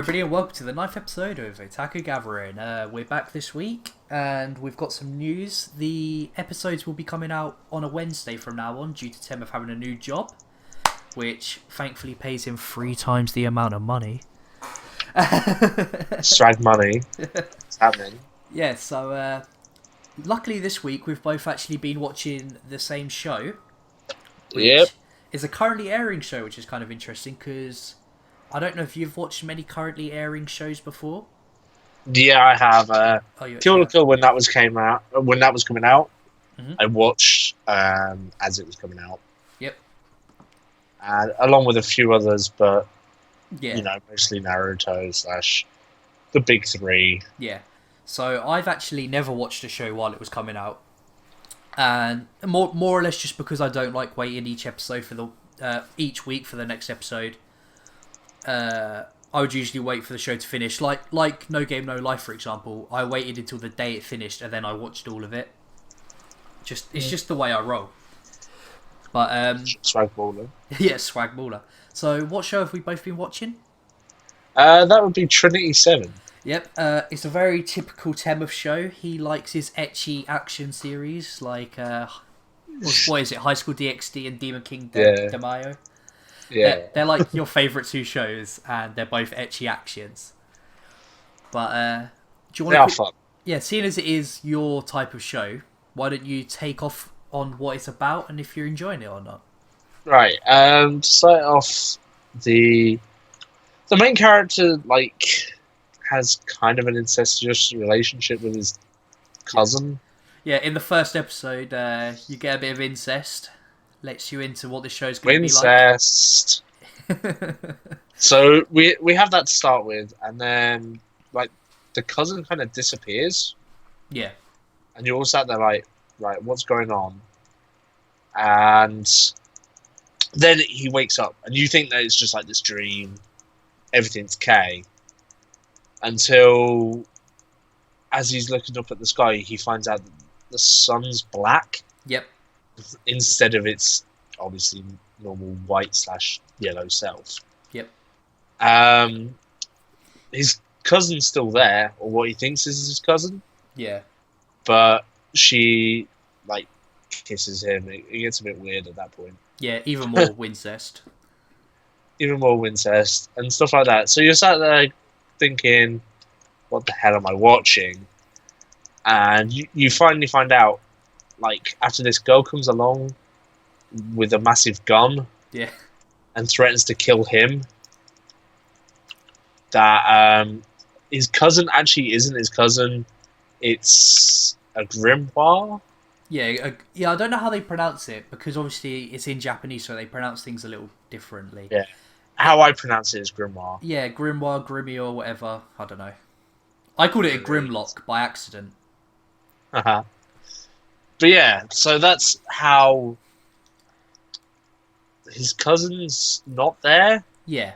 Everybody, and welcome to the ninth episode of Otaku Gathering. We're back this week, and we've got some news. The episodes will be coming out on a Wednesday from now on, due to Temeth having a new job, which thankfully pays him 3 times the amount of money. Swag money. It's happening. Yeah, so luckily this week we've both actually been watching the same show, Yep. which is a currently airing show, which is kind of interesting because I don't know if you've watched many currently airing shows before. Yeah, I have. Oh, you Kill actually la have. Kill when that was coming out, Mhm. I watched as it was coming out, Yep. and along with a few others, but Yeah. mostly Naruto slash the big three. Yeah. So I've actually never watched a show while it was coming out, and more or less just because I don't like waiting each week for the next episode. I would usually wait for the show to finish, like No Game No Life, for example. I waited until the day it finished and then I watched all of it. It's just the way I roll. But Swag baller. yeah, swag baller. So what show have we both been watching? That would be Trinity 7. Yep, it's a very typical Temeth show. He likes his ecchi action series, like what is it, High School DxD and Demon King Yeah. Mayo. Yeah. They're like your favourite two shows, and they're both ecchi actions. But do you They are want to? fun. Yeah, seeing as it is your type of show, why don't you take off on what it's about and if you're enjoying it or not? Right. To start off, the main character has kind of an incestuous relationship with his cousin. Yeah, in the first episode, you get a bit of incest. Lets you into what the show's going to be like. Incest. So we have that to start with, and then the cousin kind of disappears, Yeah, and you're all sat there like, right, what's going on? And then he wakes up, and you think that it's just like this dream, everything's okay, until as he's looking up at the sky, he finds out that the sun's black yep, instead of its obviously normal white slash yellow self. yep. His cousin's still there, or what he thinks is his cousin, Yeah, but she kisses him. It gets a bit weird at that point. yeah, even more Wincest. Even more incest and stuff like that. So you're sat there thinking, what the hell am I watching? And you finally find out, after this girl comes along with a massive gun Yeah, and threatens to kill him, that his cousin actually isn't his cousin. It's a grimoire. yeah, yeah. I don't know how they pronounce it because obviously it's in Japanese, so they pronounce things a little differently. Yeah. How I pronounce it is grimoire. Yeah, grimoire, grimier, whatever. I don't know. I called it a grimlock by accident. Uh-huh. But yeah, so that's how his cousin's not there, Yeah,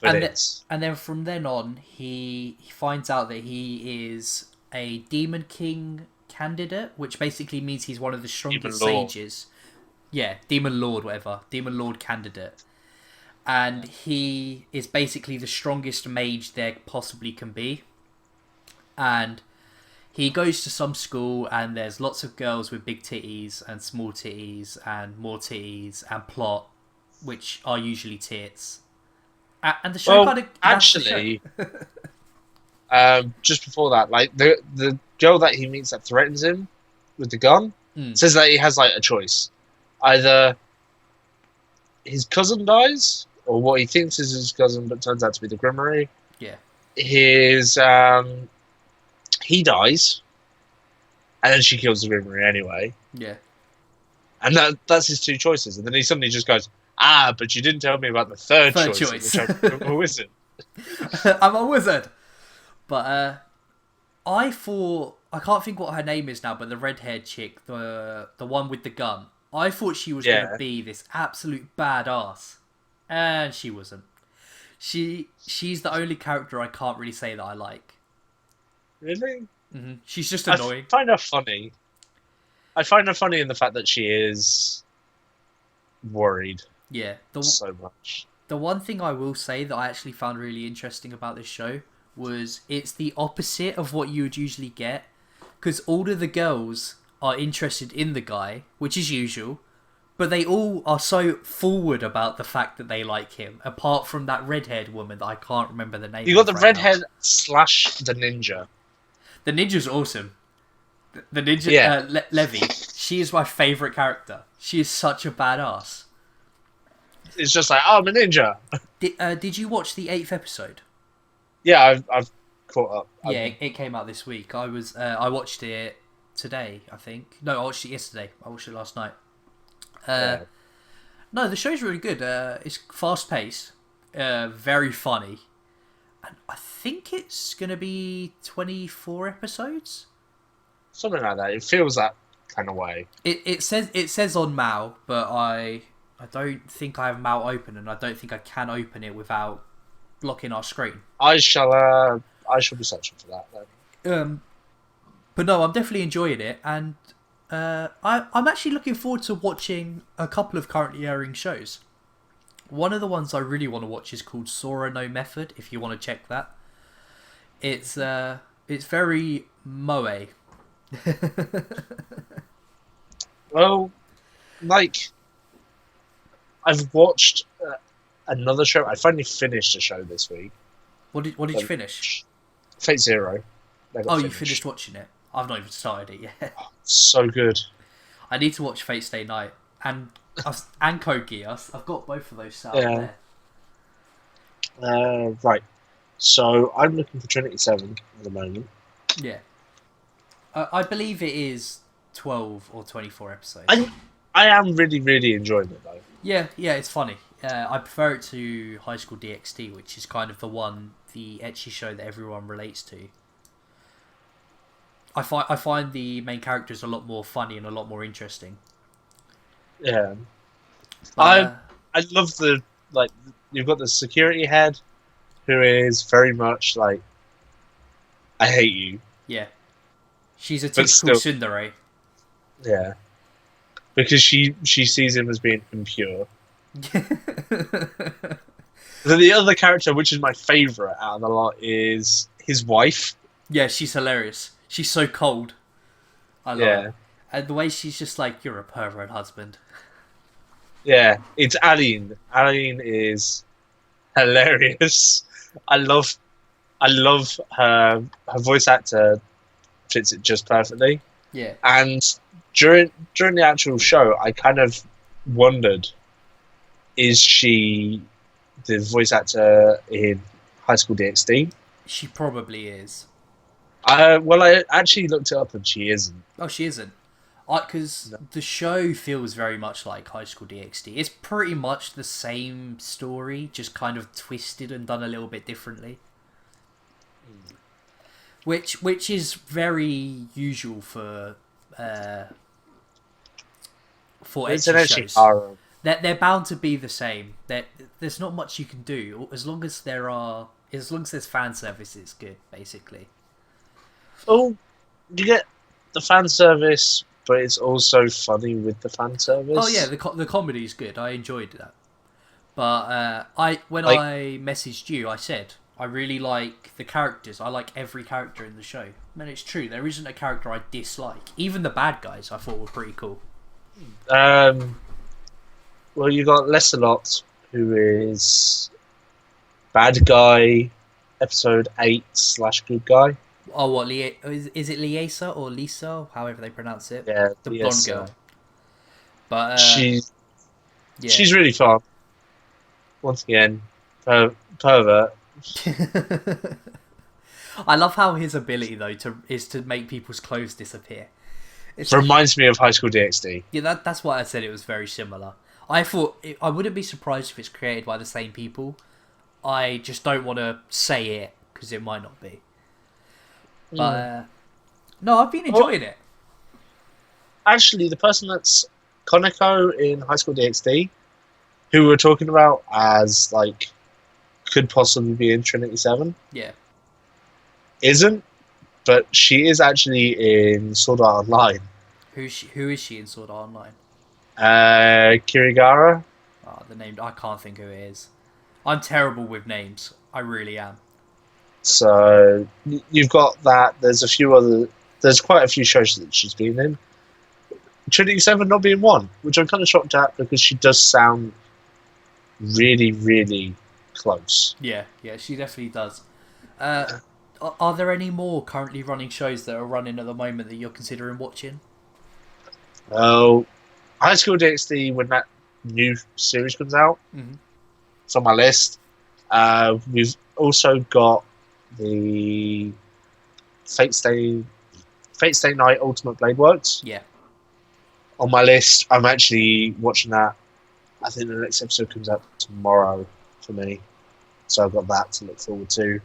but and it's and then from then on, he finds out that he is a Demon King candidate, which basically means he's one of the strongest Demon Lord. sages. Yeah, Demon Lord, whatever. Demon Lord candidate. And he is basically the strongest mage there possibly can be. And he goes to some school, and there's lots of girls with big titties and small titties and more titties and plot, which are usually tits. And the show well, kind of actually, just before that, the girl that he meets that threatens him with the gun says that he has a choice: either his cousin dies, or what he thinks is his cousin but turns out to be the Grimoire. Yeah. His he dies, and then she kills the Grimoire anyway. Yeah. And that's his two choices. And then he suddenly just goes, but you didn't tell me about the third choice. Which I'm a wizard. I'm a wizard. But I thought, I can't think what her name is now, but the red-haired chick, the one with the gun. I thought she was going to be this absolute badass, and she wasn't. She's the only character I can't really say that I like. Really? Mm-hmm. She's just annoying. I find her funny. I find her funny in the fact that she is worried Yeah. so much. The one thing I will say that I actually found really interesting about this show was it's the opposite of what you would usually get, because all of the girls are interested in the guy, which is usual, but they all are so forward about the fact that they like him, apart from that red-haired woman that I can't remember the name You got of the right now. redhead slash the ninja. The ninja's awesome. The ninja, Yeah. Levy, she is my favourite character. She is such a badass. It's just like, oh, I'm a ninja. Did you watch the 8th episode? Yeah, I've caught up. Yeah, it came out this week. I watched it today, I think. No, I watched it yesterday. I watched it last night. Yeah. No, the show's really good. It's fast paced, very funny, and I think it's gonna be 24 episodes. Something like that. It feels that kind of way. It says on Mao, but I don't think I have Mao open, and I don't think I can open it without blocking our screen. I shall be searching for that then. But no, I'm definitely enjoying it, and I'm actually looking forward to watching a couple of currently airing shows. One of the ones I really want to watch is called Sora No Method. If you want to check that, it's very moe. Well, like, I've watched another show. I finally finished a show this week. What did you finish? Fate Zero. Oh, you finished watching it. I've not even started it yet. So good. I need to watch Fate Stay Night and Code Geass. I've got both of those set up there. Right. So I'm looking for Trinity 7 at the moment. Yeah. I believe it is 12 or 24 episodes. I am really, really enjoying it though. Yeah, it's funny. I prefer it to High School DxD, which is kind of the ecchi show that everyone relates to. I find the main characters a lot more funny and a lot more interesting. Yeah. But, I love you've got the security head who is very much like, I hate you. yeah. She's a typical tsundere. Yeah. Because she sees him as being impure. Then the other character, which is my favourite out of the lot, is his wife. Yeah, she's hilarious. She's so cold. I love it. And the way she's just like, you're a pervert husband. Yeah, it's Aline. Aline is hilarious. I love her voice actor fits it just perfectly. Yeah. And during the actual show, I kind of wondered, is she the voice actor in High School DxD? She probably is. Well, I actually looked it up and she isn't. Oh, she isn't. Because the show feels very much like High School DxD. It's pretty much the same story, just kind of twisted and done a little bit differently. Which is very usual for ecchi shows. They're bound to be the same. There's not much you can do as long as there's fan service. It's good, basically. Oh, you get the fan service, but it's also funny with the fan service. Oh yeah, the comedy is good. I enjoyed that. But when I messaged you, I said I really like the characters. I like every character in the show. And it's true. There isn't a character I dislike. Even the bad guys I thought were pretty cool. Well, you got Lessalot, who is bad guy, episode 8/good guy. Oh, what? Is it Liesa or Lisa? However they pronounce it. Yeah, the blonde girl. But she's really fun. Once again, pervert. I love how his ability though is to make people's clothes disappear. It reminds me of High School DxD. Yeah, that's why I said it was very similar. I thought I wouldn't be surprised if it's created by the same people. I just don't want to say it because it might not be. But no, I've been enjoying it. Actually, the person that's Koneko in High School DxD, who we're talking about as like could possibly be in Trinity 7. Yeah. Isn't, but she is actually in Sword Art Online. Who is she in Sword Art Online? Kirigara. Oh, the name I can't think who it is. I'm terrible with names. I really am. So you've got that. There's a few other. There's quite a few shows that she's been in. Trinity Seven not being one, which I'm kind of shocked at because she does sound really, really close. Yeah, she definitely does. Are there any more currently running shows that are running at the moment that you're considering watching? Oh, High School DxD when that new series comes out, Mm-hmm. it's on my list. We've also got the Fate Stay Night Ultimate Blade Works Yeah. on my list. I'm actually watching that. I think the next episode comes out tomorrow for me, so I've got that to look forward to.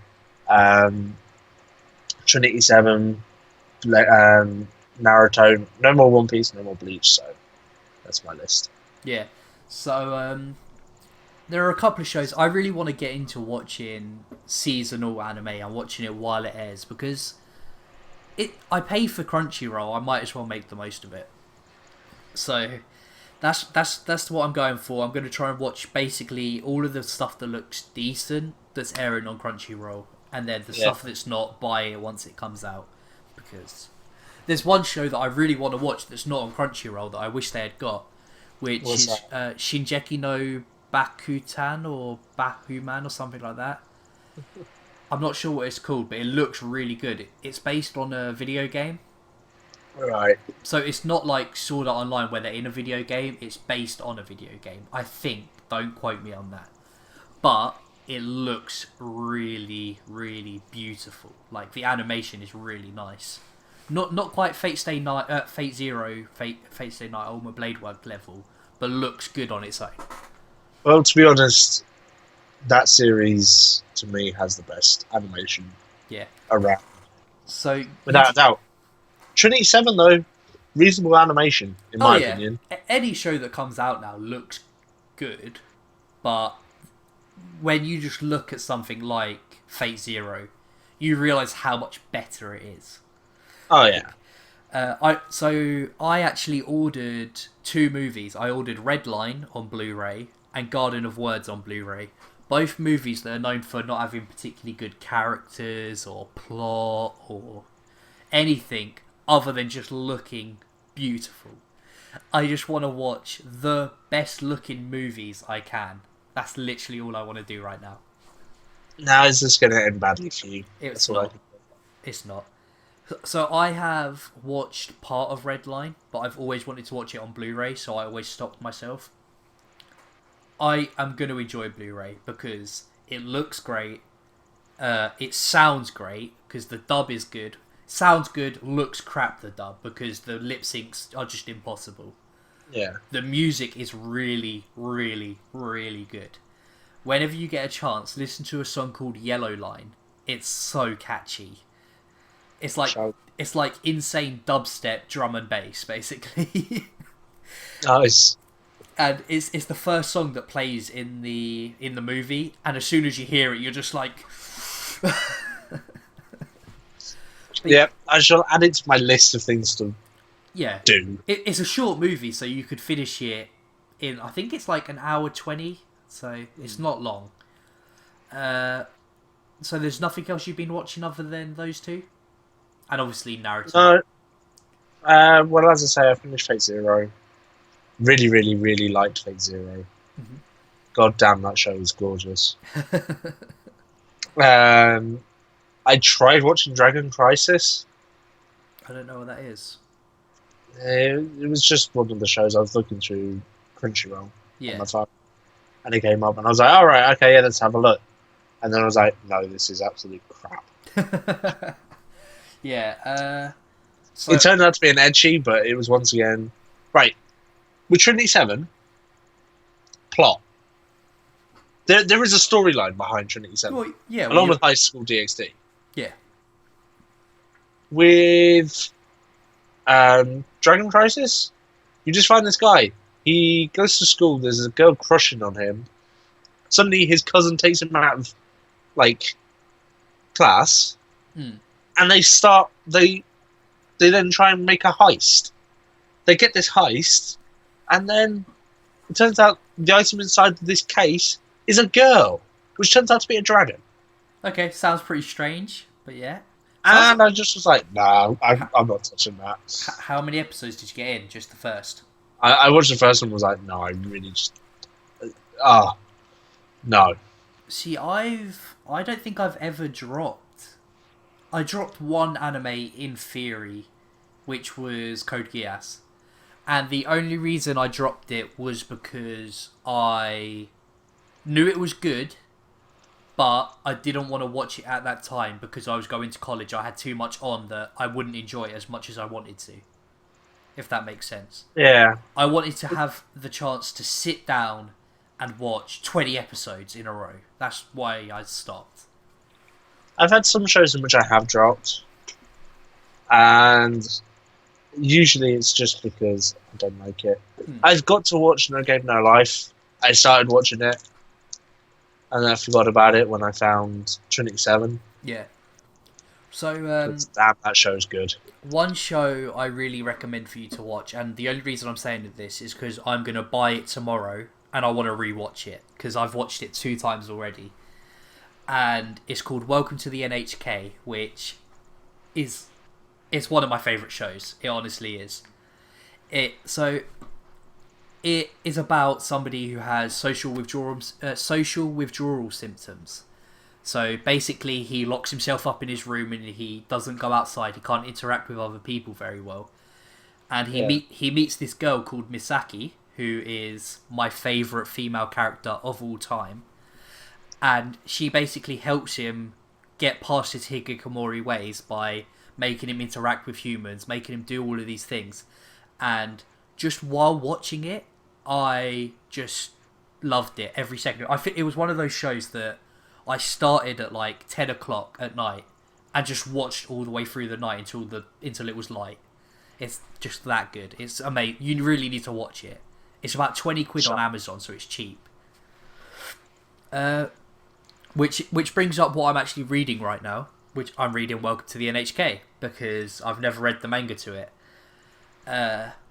Trinity Seven, Naruto, no more One Piece, no more Bleach. So that's my list. Yeah. So there are a couple of shows I really want to get into watching seasonal anime. I'm watching it while it airs because I pay for Crunchyroll. I might as well make the most of it. So that's what I'm going for. I'm going to try and watch basically all of the stuff that looks decent that's airing on Crunchyroll, and then the stuff that's not, buy it once it comes out. Because there's one show that I really want to watch that's not on Crunchyroll that I wish they had got, which What's is Shinjeki no Bakutan or Bakuman or something like that. I'm not sure what it's called, but it looks really good. It's based on a video game. Right. So it's not like Sword Art Online where they're in a video game. It's based on a video game. I think. Don't quote me on that. But it looks really, really beautiful. Like the animation is really nice. Not quite Fate Stay Night, Fate Zero, Fate Stay Night Ultimate Blade Work level, but looks good on its own. Well, to be honest, that series to me has the best animation Yeah. around, So without a doubt. Trinity Seven though, reasonable animation in my opinion. Any show that comes out now looks good, but when you just look at something like Fate Zero, you realise how much better it is. Oh yeah. I actually ordered 2 movies. I ordered Redline on Blu-ray and Garden of Words on Blu-ray. Both movies that are known for not having particularly good characters or plot or anything other than just looking beautiful. I just want to watch the best looking movies I can. That's literally all I want to do right now. Now is this going to end badly for you? It's not. It's not. So I have watched part of Redline, but I've always wanted to watch it on Blu-ray, so I always stopped myself. I am going to enjoy Blu-ray because it looks great. It sounds great because the dub is good. Sounds good, looks crap, the dub, because the lip syncs are just impossible. Yeah. The music is really, really, really good. Whenever you get a chance, listen to a song called Yellow Line. It's so catchy. It's like insane dubstep drum and bass, basically. Nice. And it's the first song that plays in the movie, and as soon as you hear it, you're just like. Yeah, I shall add it to my list of things to do. It's a short movie, so you could finish it in, I think it's like an hour 20, so it's not long. So there's nothing else you've been watching other than those 2? And obviously Naruto. No. Well, as I say, I finished Fate Zero. Really, really, really liked Fate Zero. Mm-hmm. God damn, that show was gorgeous. I tried watching Dragon Crisis. I don't know what that is. It was just one of the shows I was looking through Crunchyroll on my phone, and it came up, and I was like, "All right, okay, yeah, let's have a look." And then I was like, "No, this is absolute crap." Yeah. So it turned out to be an ecchi, but it was once again right with Trinity 7. Plot. There is a storyline behind Trinity 7, well, yeah, along with High School DxD. Yeah. With Dragon Crisis, you just find this guy. He goes to school. There's a girl crushing on him. Suddenly, his cousin takes him out of class, and they then try and make a heist. They get this heist, and then it turns out the item inside this case is a girl. which turns out to be a dragon. Okay, sounds pretty strange, but yeah. And I just was like, nah, I'm not touching that. How many episodes did you get in? Just the first? I watched the first one and was like, no, I really just... no. See, I don't think I've ever dropped... I dropped one anime in theory, which was Code Geass. And the only reason I dropped it was because I knew it was good, but I didn't want to watch it at that time because I was going to college. I had too much on that I wouldn't enjoy it as much as I wanted to, if that makes sense. Yeah. I wanted to have the chance to sit down and watch 20 episodes in a row. That's why I stopped. I've had some shows in which I have dropped, and usually it's just because I don't like it. I've got to watch No Game No Life. I started watching it, and then I forgot about it when I found Trinity 7. Yeah. So, damn, that show's good. One show I really recommend for you to watch, and the only reason I'm saying this is because I'm going to buy it tomorrow, and I want to rewatch it, because I've watched it 2 times already. And it's called Welcome to the NHK, which is... It's one of my favourite shows. It honestly is. It is about somebody who has social withdrawal symptoms. So basically, he locks himself up in his room and he doesn't go outside. He can't interact with other people very well. And he meets this girl called Misaki, who is my favourite female character of all time. And she basically helps him get past his hikikomori ways by making him interact with humans, making him do all of these things. And just while watching it, I just loved it every second. I think it was one of those shows that I started at like 10 o'clock at night and just watched all the way through the night until it was light. It's just that good. It's amazing. You really need to watch it. It's about 20 quid on Amazon, so it's cheap. Which brings up what I'm actually reading right now, which I'm reading Welcome to the NHK, because I've never read the manga to it.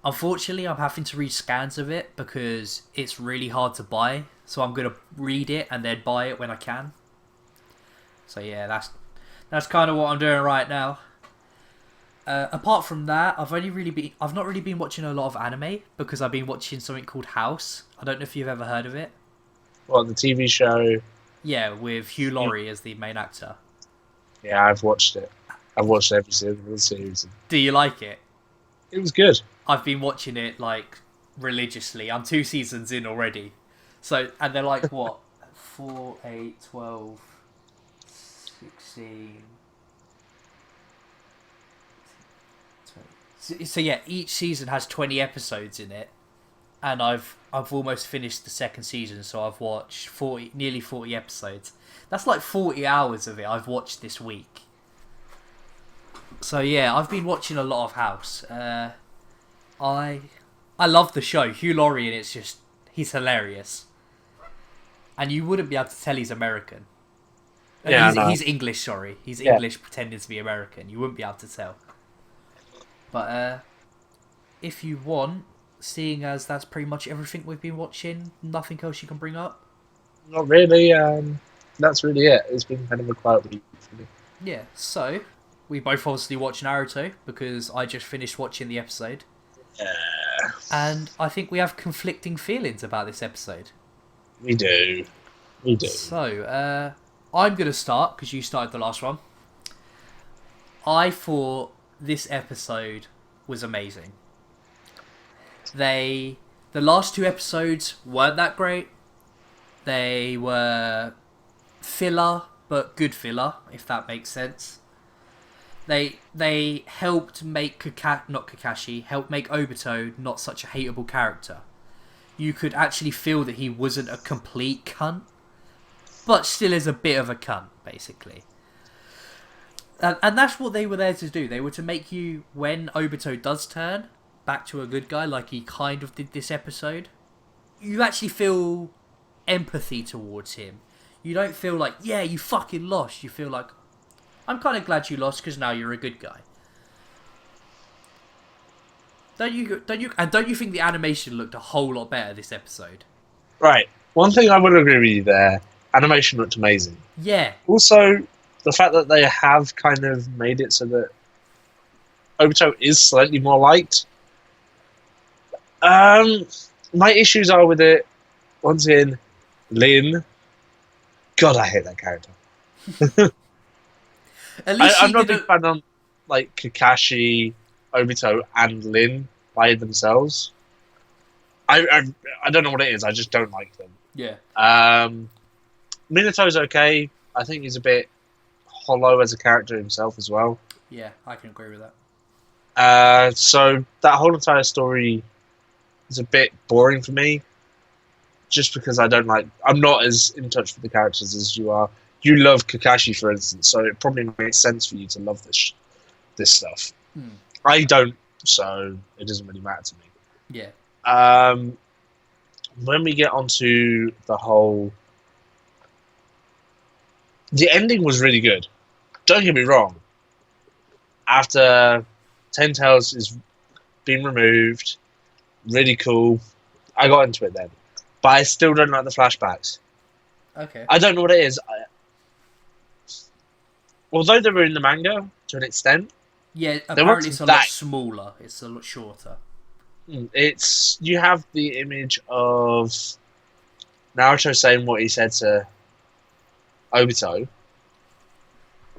Unfortunately, I'm having to read scans of it because it's really hard to buy, so I'm going to read it and then buy it when I can. So yeah, that's kind of what I'm doing right now. Apart from that, I've not really been watching a lot of anime because I've been watching something called House. I don't know if you've ever heard of it. Well, the TV show. Yeah, with Hugh Laurie as the main actor. Yeah, I've watched it. I've watched every single season. Do you like it? It was good. I've been watching it like religiously. I'm 2 seasons in already. So, and they're like what? 4, 8, 12, 16. So yeah, each season has 20 episodes in it, and I've almost finished the second season, so I've watched nearly 40 episodes. That's like 40 hours of it I've watched this week. So yeah, I've been watching a lot of House. I love the show. Hugh Laurie in it's just, he's hilarious. And you wouldn't be able to tell he's American. Yeah, he's English, sorry. He's English pretending to be American. You wouldn't be able to tell. But if you want, seeing as that's pretty much everything we've been watching, nothing else you can bring up? Not really. That's really it. It's been kind of a quiet week for me. Yeah, so we both obviously watched Naruto because I just finished watching the episode. Yeah. And I think we have conflicting feelings about this episode. We do. So, I'm going to start because you started the last one. I thought this episode was amazing. The last 2 episodes weren't that great. They were filler, but good filler, if that makes sense. They helped make helped make Obito not such a hateable character. You could actually feel that he wasn't a complete cunt, but still is a bit of a cunt, basically. And that's what they were there to do. They were to make you, when Obito does turn back to a good guy, like he kind of did this episode, you actually feel empathy towards him. You don't feel like, yeah, you fucking lost. You feel like, I'm kind of glad you lost because now you're a good guy. Don't you think the animation looked a whole lot better this episode? Right. One thing I would agree with you there Animation looked amazing. Yeah, Also, the fact that they have kind of made it so that Obito is slightly more liked. Um, my issues are with it. Once again, Lin. God, I hate that character. at least I'm she not a big didn't. fan of like Kakashi, Obito, and Lin by themselves. I, I I don't know what it is. I just don't like them. Yeah, Minato's okay. I think he's a bit hollow as a character himself as well. yeah, I can agree with that. So that whole entire story is a bit boring for me, just because I don't like. I'm not as in touch with the characters as you are. You love Kakashi, for instance, so it probably makes sense for you to love this stuff. Hmm. I don't, so it doesn't really matter to me. Yeah, Um, when we get onto the ending was really good. Don't get me wrong. After Ten Tails is being removed, really cool. I got into it then, but I still don't like the flashbacks. okay. I don't know what it is. Although they were in the manga to an extent, Yeah, they apparently weren't it's a lot that. smaller. It's a lot shorter. It's you have the image of Naruto saying what he said to Obito,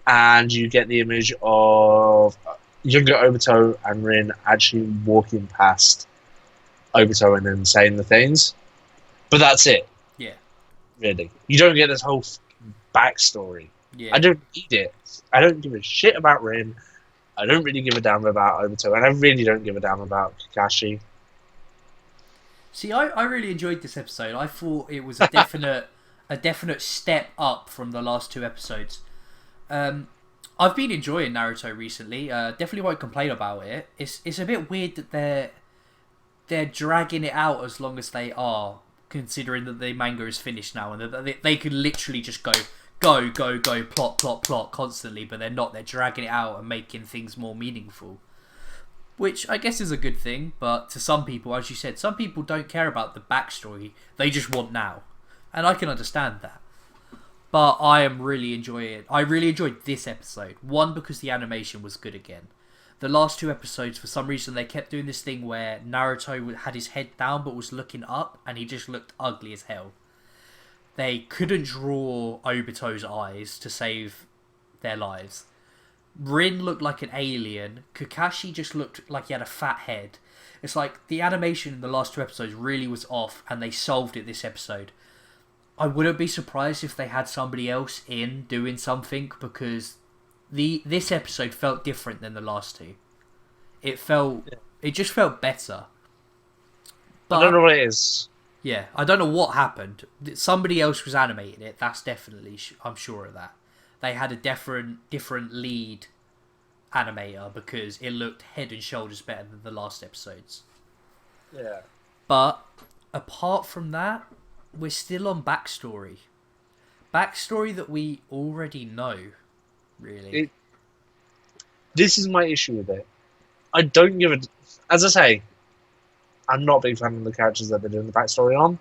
and you get the image of younger Obito and Rin actually walking past Obito and then saying the things. But that's it, Yeah, really. You don't get this whole backstory. I yeah. don't need it. I don't give a shit about Rin. I don't really give a damn about Obito, and I really don't give a damn about Kakashi. See, I really enjoyed this episode. I thought it was a definite step up from the last two episodes. I've been enjoying Naruto recently. Definitely won't complain about it. It's a bit weird that they're dragging it out as long as they are, considering that the manga is finished now and that they could literally just go, plot constantly, but they're not. They're dragging it out and making things more meaningful. Which I guess is a good thing, but to some people, as you said, some people don't care about the backstory. They just want now. And I can understand that. But I am really enjoying it. I really enjoyed this episode. One, because the animation was good again. The last two episodes, for some reason, they kept doing this thing where Naruto had his head down but was looking up, and he just looked ugly as hell. They couldn't draw Obito's eyes to save their lives. Rin looked like an alien. Kakashi just looked like he had a fat head. It's like the animation in the last two episodes really was off, and they solved it this episode. I wouldn't be surprised if they had somebody else in doing something, because this episode felt different than the last two. It just felt better. I don't But know what it is. yeah, I don't know what happened. Somebody else was animating it. That's definitely, I'm sure of that. They had a different lead animator because it looked head and shoulders better than the last episodes. Yeah. But apart from that, we're still on backstory. Backstory that we already know, really. This is my issue with it. I don't give it. As I say, I'm not a big fan of the characters that they're doing the backstory on.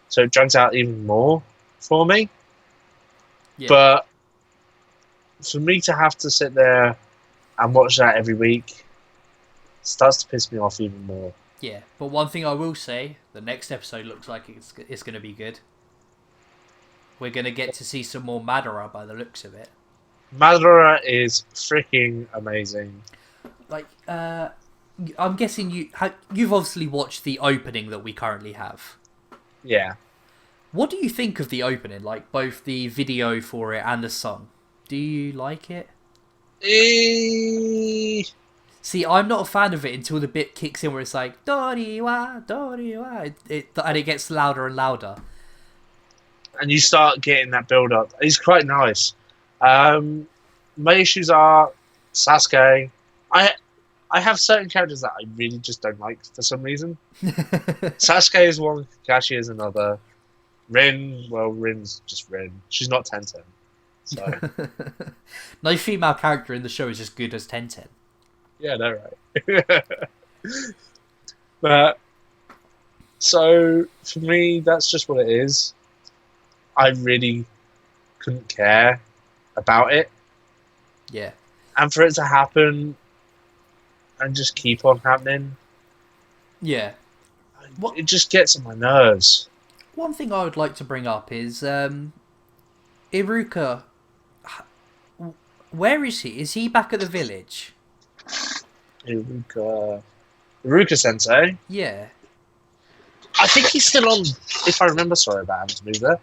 So it drags out even more for me. Yeah. But for me to have to sit there and watch that every week starts to piss me off even more. Yeah, but one thing I will say, the next episode looks like it's going to be good. We're going to get to see some more Madara by the looks of it. Madara is freaking amazing. Like, I'm guessing you've obviously watched the opening that we currently have. Yeah. What do you think of the opening? Like, both the video for it and the song. Do you like it? See, I'm not a fan of it until the bit kicks in where it's like Doriwa, Doriwa, and it gets louder and louder. And you start getting that build up. It's quite nice. My issues are Sasuke. I have certain characters that I really just don't like for some reason. Sasuke is one, Kakashi is another. Rin's just Rin. She's not Tenten. So No female character in the show is as good as Tenten. yeah, no, right. But so for me, that's just what it is. I really couldn't care about it. Yeah. And for it to happen and just keep on happening, Yeah. What it just gets on my nerves. one thing I would like to bring up is Iruka. Where is he? Is he back at the village? Iruka Sensei. Yeah. I think he's still on. If I remember, sorry about having to move there.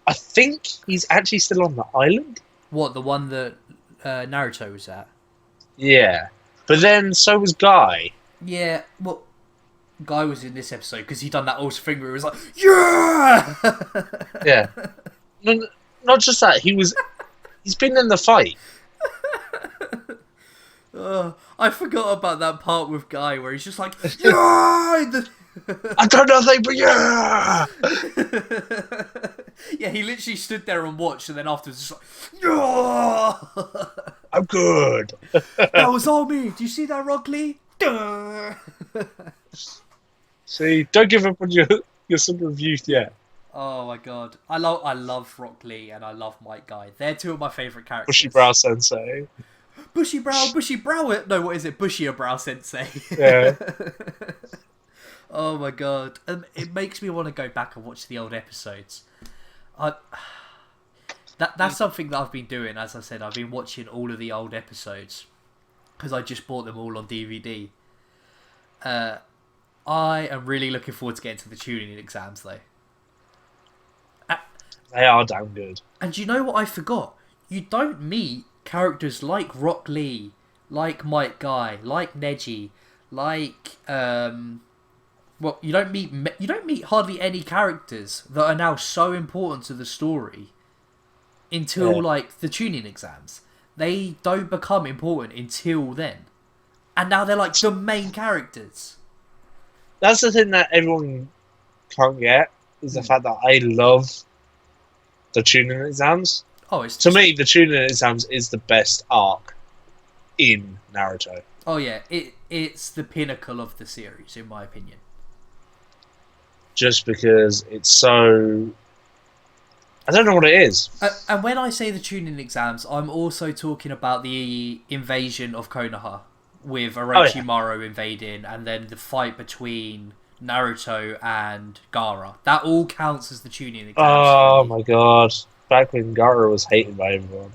I think he's actually still on the island. What, the one that Naruto was at? Yeah, but then so was Guy. Yeah. Well, Guy was in this episode because he done that awesome thing where he was like, yeah. Yeah, no, not just that. He's been in the fight. I forgot about that part with Guy where he's just like, yeah. I don't know nothing, but yeah. Yeah, he literally stood there and watched, and then afterwards, just like, yeah. I'm good. That was all me. Do you see that, Rock Lee? Duh. See, don't give up on your summer of youth yet. Oh my god, I love Rock Lee and I love Mike Guy. They're two of my favourite characters. Bushy brow sensei. Bushy brow. No, what is it? Bushier brow sensei. Yeah. Oh my god, it makes me want to go back and watch the old episodes. That's something that I've been doing. As I said, I've been watching all of the old episodes because I just bought them all on DVD. I am really looking forward to getting to the tuning exams though. They are damn good. And you know what I forgot? You don't meet characters like Rock Lee, like Mike Guy, like Neji, like well, you don't meet hardly any characters that are now so important to the story until like the tuning exams. They don't become important until then, and now they're like the main characters. That's the thing that everyone can't get is the fact that I love the tuning exams. Oh, it's To me, the tuning exams is the best arc in Naruto. Oh yeah, it's the pinnacle of the series in my opinion. Just because it's so... I don't know what it is. And when I say the tuning exams, I'm also talking about the invasion of Konoha with Orochimaru invading, and then the fight between Naruto and Gaara. That all counts as the tuning exams. Oh my god. Back when Gaara was hated by everyone.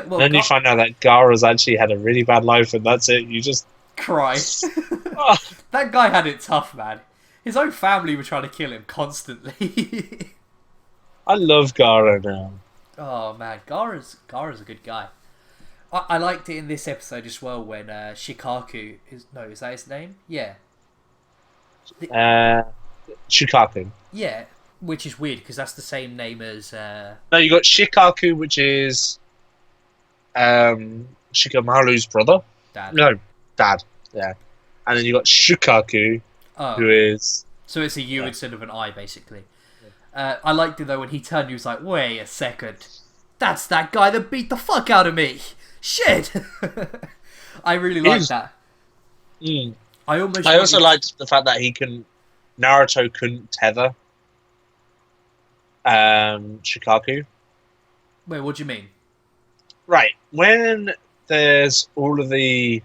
Well, Then you find out that Gaara's actually had a really bad life and that's it. You just... cry. Oh. That guy had it tough, man. His own family were trying to kill him constantly. I love Gaara now. Oh man, Gaara's a good guy. I liked it in this episode as well when Shikaku is that his name? Yeah. Shukaku. Yeah, which is weird because that's the same name as. No, you got Shikaku, which is Shikamaru's brother. Dad. No, dad. Yeah, and then you got Shukaku, who is. So it's a U instead of an I, basically. I liked it though when he turned. He was like, "Wait a second, that's that guy that beat the fuck out of me." Shit. I really liked that. Mm. I also liked the fact that Naruto couldn't tether Shikaku. Wait, what do you mean? Right, when there's all of the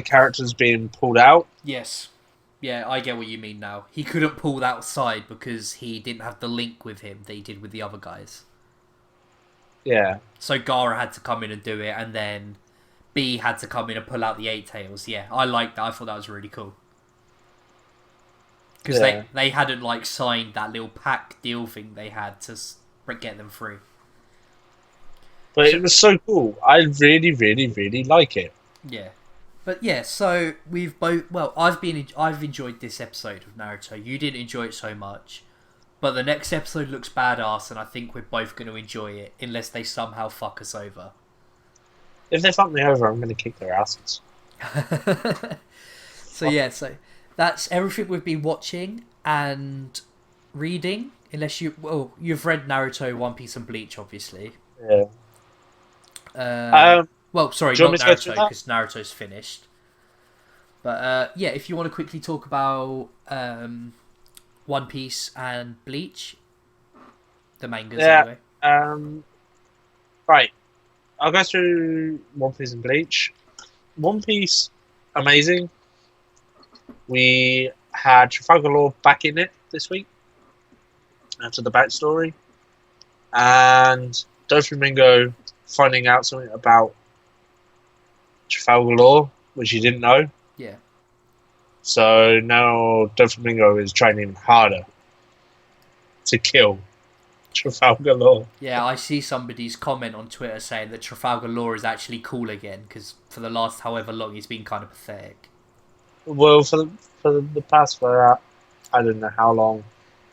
characters being pulled out. Yes. Yeah, I get what you mean now. He couldn't pull that side because he didn't have the link with him that he did with the other guys. Yeah. So Gaara had to come in and do it, and then B had to come in and pull out the Eight Tails. Yeah, I liked that. I thought that was really cool. Because they hadn't like signed that little pack deal thing they had to get them free. But it was so cool. I really, really, really like it. Yeah. But yeah, so we've both... Well, I've enjoyed this episode of Naruto. You didn't enjoy it so much. But the next episode looks badass, and I think we're both going to enjoy it, unless they somehow fuck us over. If they fuck me over, I'm going to kick their asses. So that's everything we've been watching and reading. Unless you've read Naruto, One Piece, and Bleach, obviously. Yeah. Well, sorry, not Naruto, because Naruto's finished. But yeah, if you want to quickly talk about One Piece and Bleach, The mangas, Yeah. anyway. Right. I'll go through One Piece and Bleach. One Piece, amazing. We had Trafalgar Law back in it this week after the backstory, and Doflamingo finding out something about Trafalgar Law, which he didn't know. Yeah. So now Doflamingo is trying even harder to kill Trafalgar Law. Yeah, I see somebody's comment on Twitter saying that Trafalgar Law is actually cool again, because for the last however long he's been kind of pathetic. Well, for the past, I don't know how long,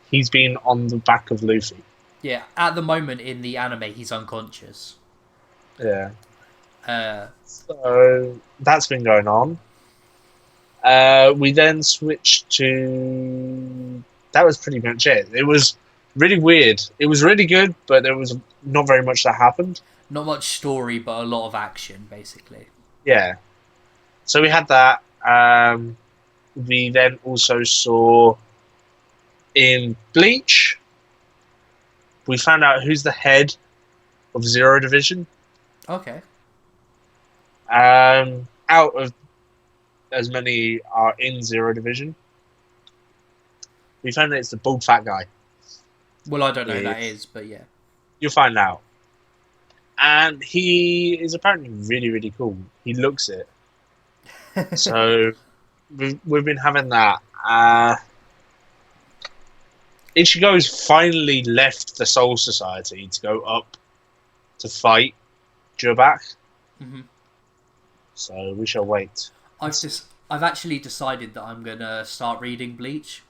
he's been on the back of Luffy. Yeah, at the moment in the anime he's unconscious. Yeah. Uh, So that's been going on. We then switched to. That was pretty much it. It was really weird. It was really good, but there was not very much that happened. Not much story, but a lot of action, basically. Yeah. So we had that. We then also saw in Bleach, we found out who's the head of Zero Division. Okay. Out of as many are in Zero Division, we found that it's the bald fat guy. Well, I don't know who that is, but yeah. You'll find out. And he is apparently really, really cool. He looks it. So we've been having that. Ichigo's finally left the Soul Society to go up to fight Jubak. Mm-hmm. So we shall wait. I've actually decided that I'm gonna start reading Bleach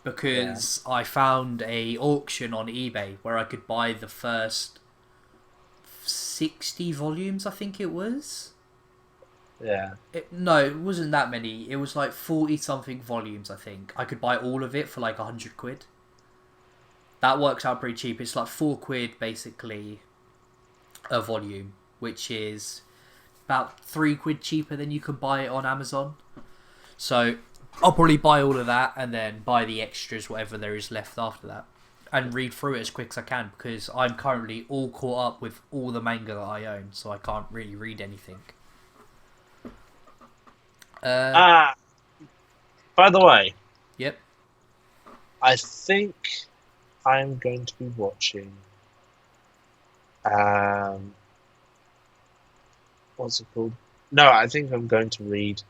because I found a auction on eBay where I could buy the first 60 volumes, I think it was. Yeah. No, it wasn't that many. It was like 40 something volumes, I think. I could buy all of it for like 100 quid. That works out pretty cheap. It's like £4 basically a volume, which is about £3 cheaper than you could buy it on Amazon. So I'll probably buy all of that and then buy the extras, whatever there is left after that, and read through it as quick as I can because I'm currently all caught up with all the manga that I own, so I can't really read anything. By the way, Yep. I think I'm going to be watching. What's it called? No, I think I'm going to read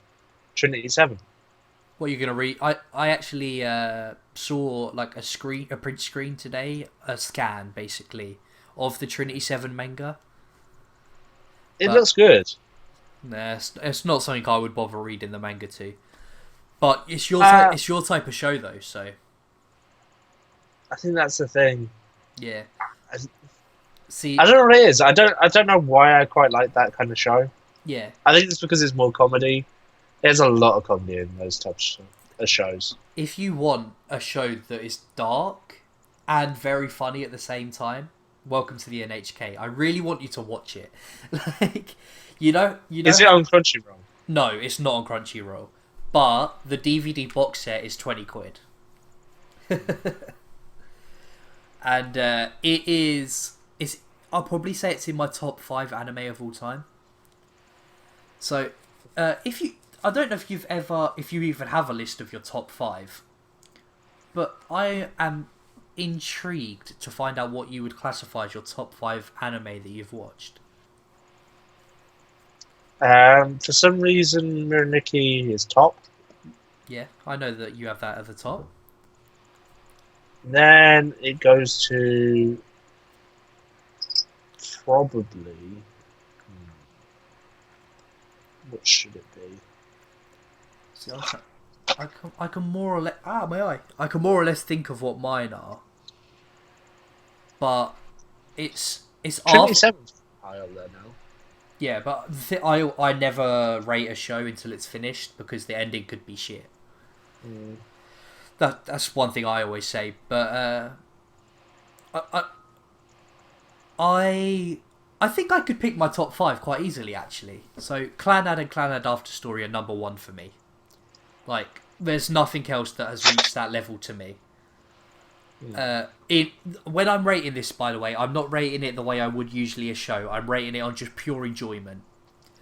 Trinity 7. What are you gonna read? I actually saw like a print screen today, a scan basically of the Trinity 7 manga. It looks good. Nah, it's not something I would bother reading the manga to. But it's your it's your type of show though, so I think that's the thing. yeah. I See, don't know what it is. I don't know why I quite like that kind of show. yeah. I think it's because it's more comedy. There's a lot of comedy in those types of shows. If you want a show that is dark and very funny at the same time, welcome to the NHK. I really want you to watch it. Like, you know. Is it on Crunchyroll? No, it's not on Crunchyroll. But the DVD box set is 20 quid. And it is. I'll probably say it's in my top 5 anime of all time. So, I don't know if you even have a list of your top 5, but I am intrigued to find out what you would classify as your top 5 anime that you've watched. For some reason, Miraniki is top. Yeah, I know that you have that at the top. Then it goes to probably. What should it be? See, I can more or less my eye. I can more or less think of what mine are, but it's Trinity 7's high up there now. Yeah, but I never rate a show until it's finished because the ending could be shit. Mm. That's one thing I always say, but I think I could pick my top 5 quite easily actually. So Clanad and Clanad After Story are number 1 for me. Like, there's nothing else that has reached that level to me. It when I'm rating this, by the way, I'm not rating it the way I would usually a show. I'm rating it on just pure enjoyment.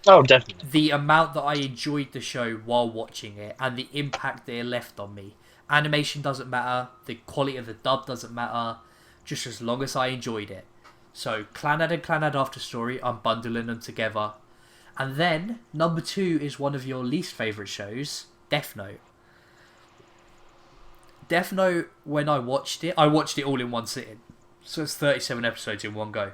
Oh, definitely. The amount that I enjoyed the show while watching it and the impact that it left on me. Animation doesn't matter, the quality of the dub doesn't matter, just as long as I enjoyed it. So, Clanad and Clanad After Story, I'm bundling them together. And then, number 2 is one of your least favourite shows, Death Note. Death Note, when I watched it all in one sitting. So it's 37 episodes in one go.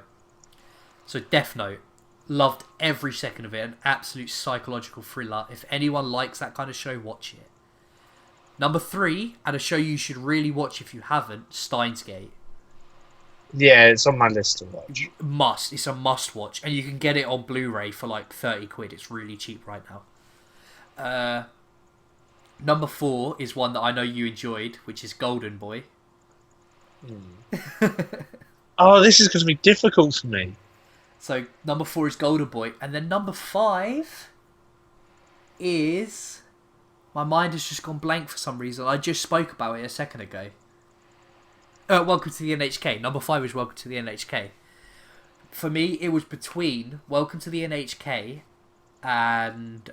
So Death Note, loved every second of it, an absolute psychological thriller. If anyone likes that kind of show, watch it. Number 3, and a show you should really watch if you haven't, Steins Gate. Yeah, it's on my list to watch. It's a must watch, and you can get it on Blu-ray for like 30 quid. It's really cheap right now. Number 4 is one that I know you enjoyed, which is Golden Boy. Oh, this is going to be difficult for me. So number 4 is Golden Boy, and then number 5 is, my mind has just gone blank for some reason. I just spoke about it a second ago. Welcome to the NHK. Number 5 is Welcome to the NHK. For me, it was between Welcome to the NHK and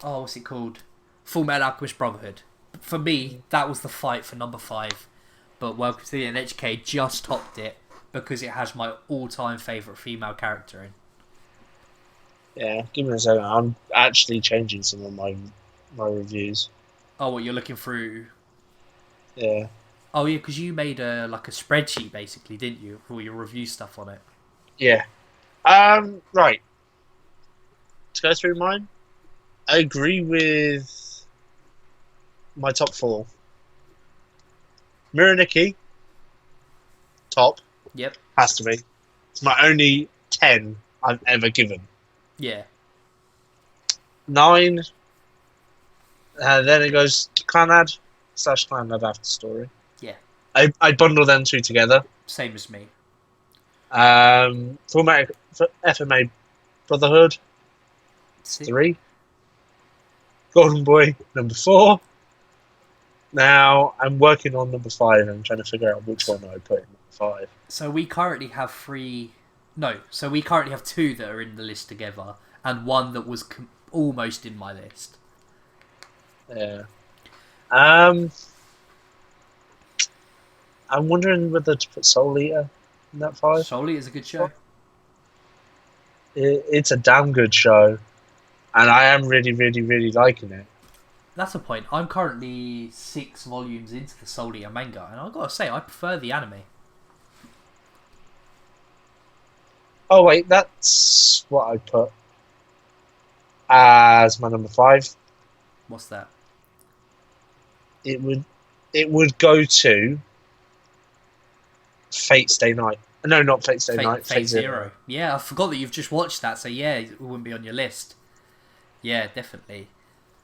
what's it called? Full Metal Alchemist Brotherhood. For me, that was the fight for number 5. But Welcome to the NHK just topped it because it has my all-time favourite female character in. Yeah, give me a second. I'm actually changing some of my reviews. Oh, what, you're looking through? Yeah. Oh, yeah, because you made a spreadsheet, basically, didn't you? For all your review stuff on it. Yeah. Right. Let's go through mine. I agree with my top 4. Miraniki, top. Yep. Has to be. It's my only 10 I've ever given. Yeah. 9. Then it goes Clanad / Clanad After Story. Yeah. I bundle them two together. Same as me. Format FMA Brotherhood. 3. Golden Boy, number 4. Now I'm working on number 5 and trying to figure out which one I put in number 5. So we currently have 3. No, so we currently have 2 that are in the list together, and 1 that was almost in my list. Yeah. I'm wondering whether to put Soul Eater in that 5. Soul Eater is a good show. It's a damn good show, and I am really, really, really liking it. That's a point. I'm currently 6 volumes into the Soul Eater manga, and I've got to say, I prefer the anime. Oh wait, that's what I put as my number 5. What's that? It would go to Fate Stay Night. No, not Fate Stay Night. Fate Zero. Yeah, I forgot that you've just watched that, so yeah, it wouldn't be on your list. Yeah, definitely.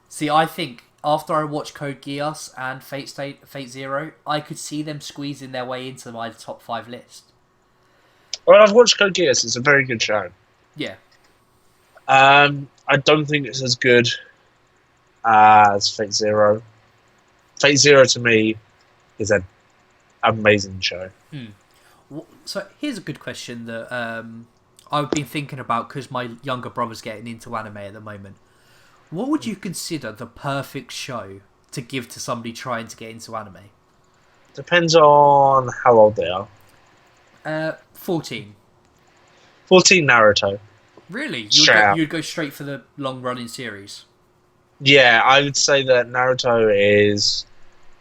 See, I think after I watched Code Geass and Fate Zero, I could see them squeezing their way into my top 5 list. Well, I've watched Code Geass. It's a very good show. Yeah. I don't think it's as good as Fate Zero. Fate Zero to me is an amazing show. So here's a good question that I've been thinking about because my younger brother's getting into anime at the moment. What would you consider the perfect show to give to somebody trying to get into anime? Depends on how old they are. 14. 14 Naruto. Really? You'd go straight for the long-running series? Yeah, I would say that Naruto is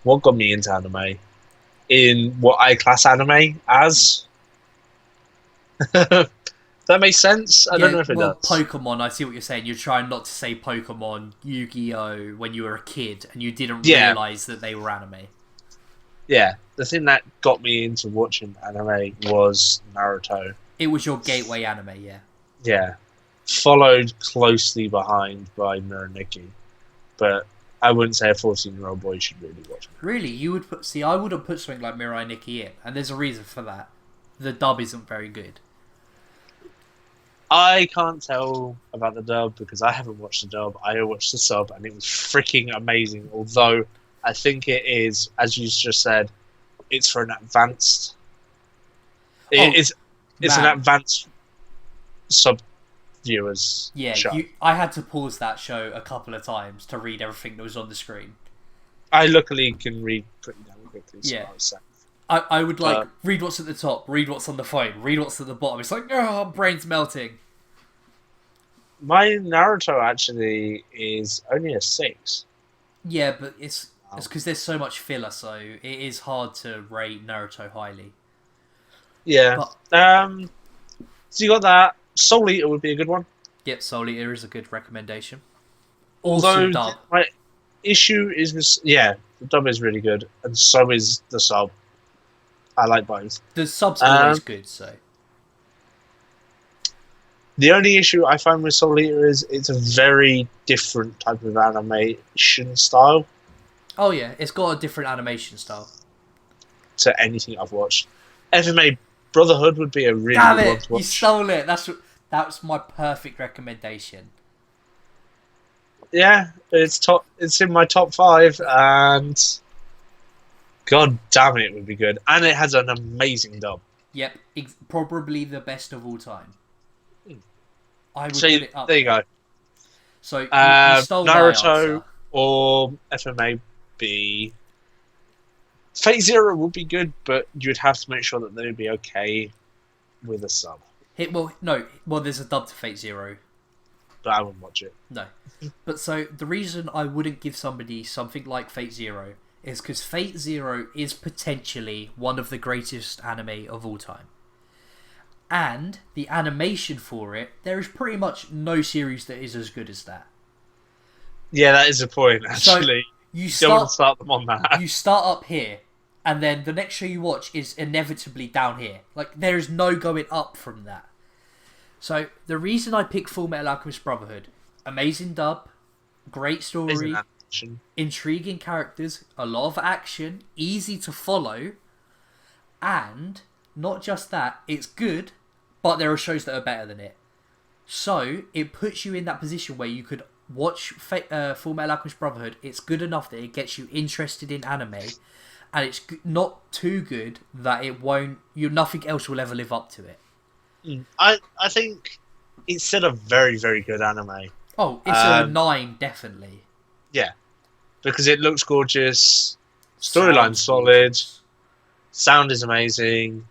what got me into anime. In what I class anime as. That makes sense? I don't know if it does. Pokemon, I see what you're saying. You're trying not to say Pokemon, Yu-Gi-Oh! When you were a kid and you didn't realise that they were anime. Yeah, the thing that got me into watching anime was Naruto. It was your gateway anime, yeah. Yeah. Followed closely behind by Miraniki. But I wouldn't say a 14-year-old boy should really watch it. Really? You would put... See, I would have put something like Mirai Nikki in, and there's a reason for that. The dub isn't very good. I can't tell about the dub because I haven't watched the dub. I watched the sub and it was freaking amazing. Although I think it is, as you just said, it's for an advanced. Oh It's an man, advanced sub viewers yeah. show. I had to pause that show a couple of times to read everything that was on the screen. I luckily can read pretty damn quickly, so Yeah. I was safe. I would like But read what's at the top, read what's on the phone, read what's at the bottom. It's like, oh, brain's melting. my Naruto actually is only a 6. Yeah, but it's Wow. because there's so much filler, so it is hard to rate Naruto highly. Yeah. But So you got that. Soul Eater would be a good one. yep, Soul Eater is a good recommendation. Awesome Although dub. my issue is this, yeah, the dub is really good, and so is the sub. I like both. The sub's always Um, good, so the only issue I find with Soul Eater is it's a very different type of animation style oh yeah, it's got a different animation style. to anything I've watched. FMA Brotherhood would be a really Damn good one it! to You watch. stole it. That's my perfect recommendation. Yeah, it's top. It's in my top 5, and god damn it, it would be good. And it has an amazing dub. Yep, probably the best of all time. I would So put it up there you go. So you stole my Naruto answer. or FMAB. Fate Zero would be good, but you'd have to make sure that they would be okay with a sub. Well, there's a dub to Fate Zero. But I wouldn't watch it. No. But so the reason I wouldn't give somebody something like Fate Zero is because Fate Zero is potentially one of the greatest anime of all time. And the animation for it, there is pretty much no series that is as good as that. Yeah, that is a point, actually. You don't want to start start them on that. you start up here, and then the next show you watch is inevitably down here. Like, there is no going up from that. So the reason I pick Full Metal Alchemist Brotherhood, amazing dub, great story, Isn't animation. intriguing characters, a lot of action, easy to follow, and not just that, it's good, but there are shows that are better than it. So it puts you in that position where you could watch Full Metal Alchemist Brotherhood. It's good enough that it gets you interested in anime, and it's not too good that it won't. Nothing else will ever live up to it. I think it's still a very, very good anime. Oh, it's a 9, definitely. Yeah, because it looks gorgeous, Sounds storyline's solid, gorgeous. sound is amazing,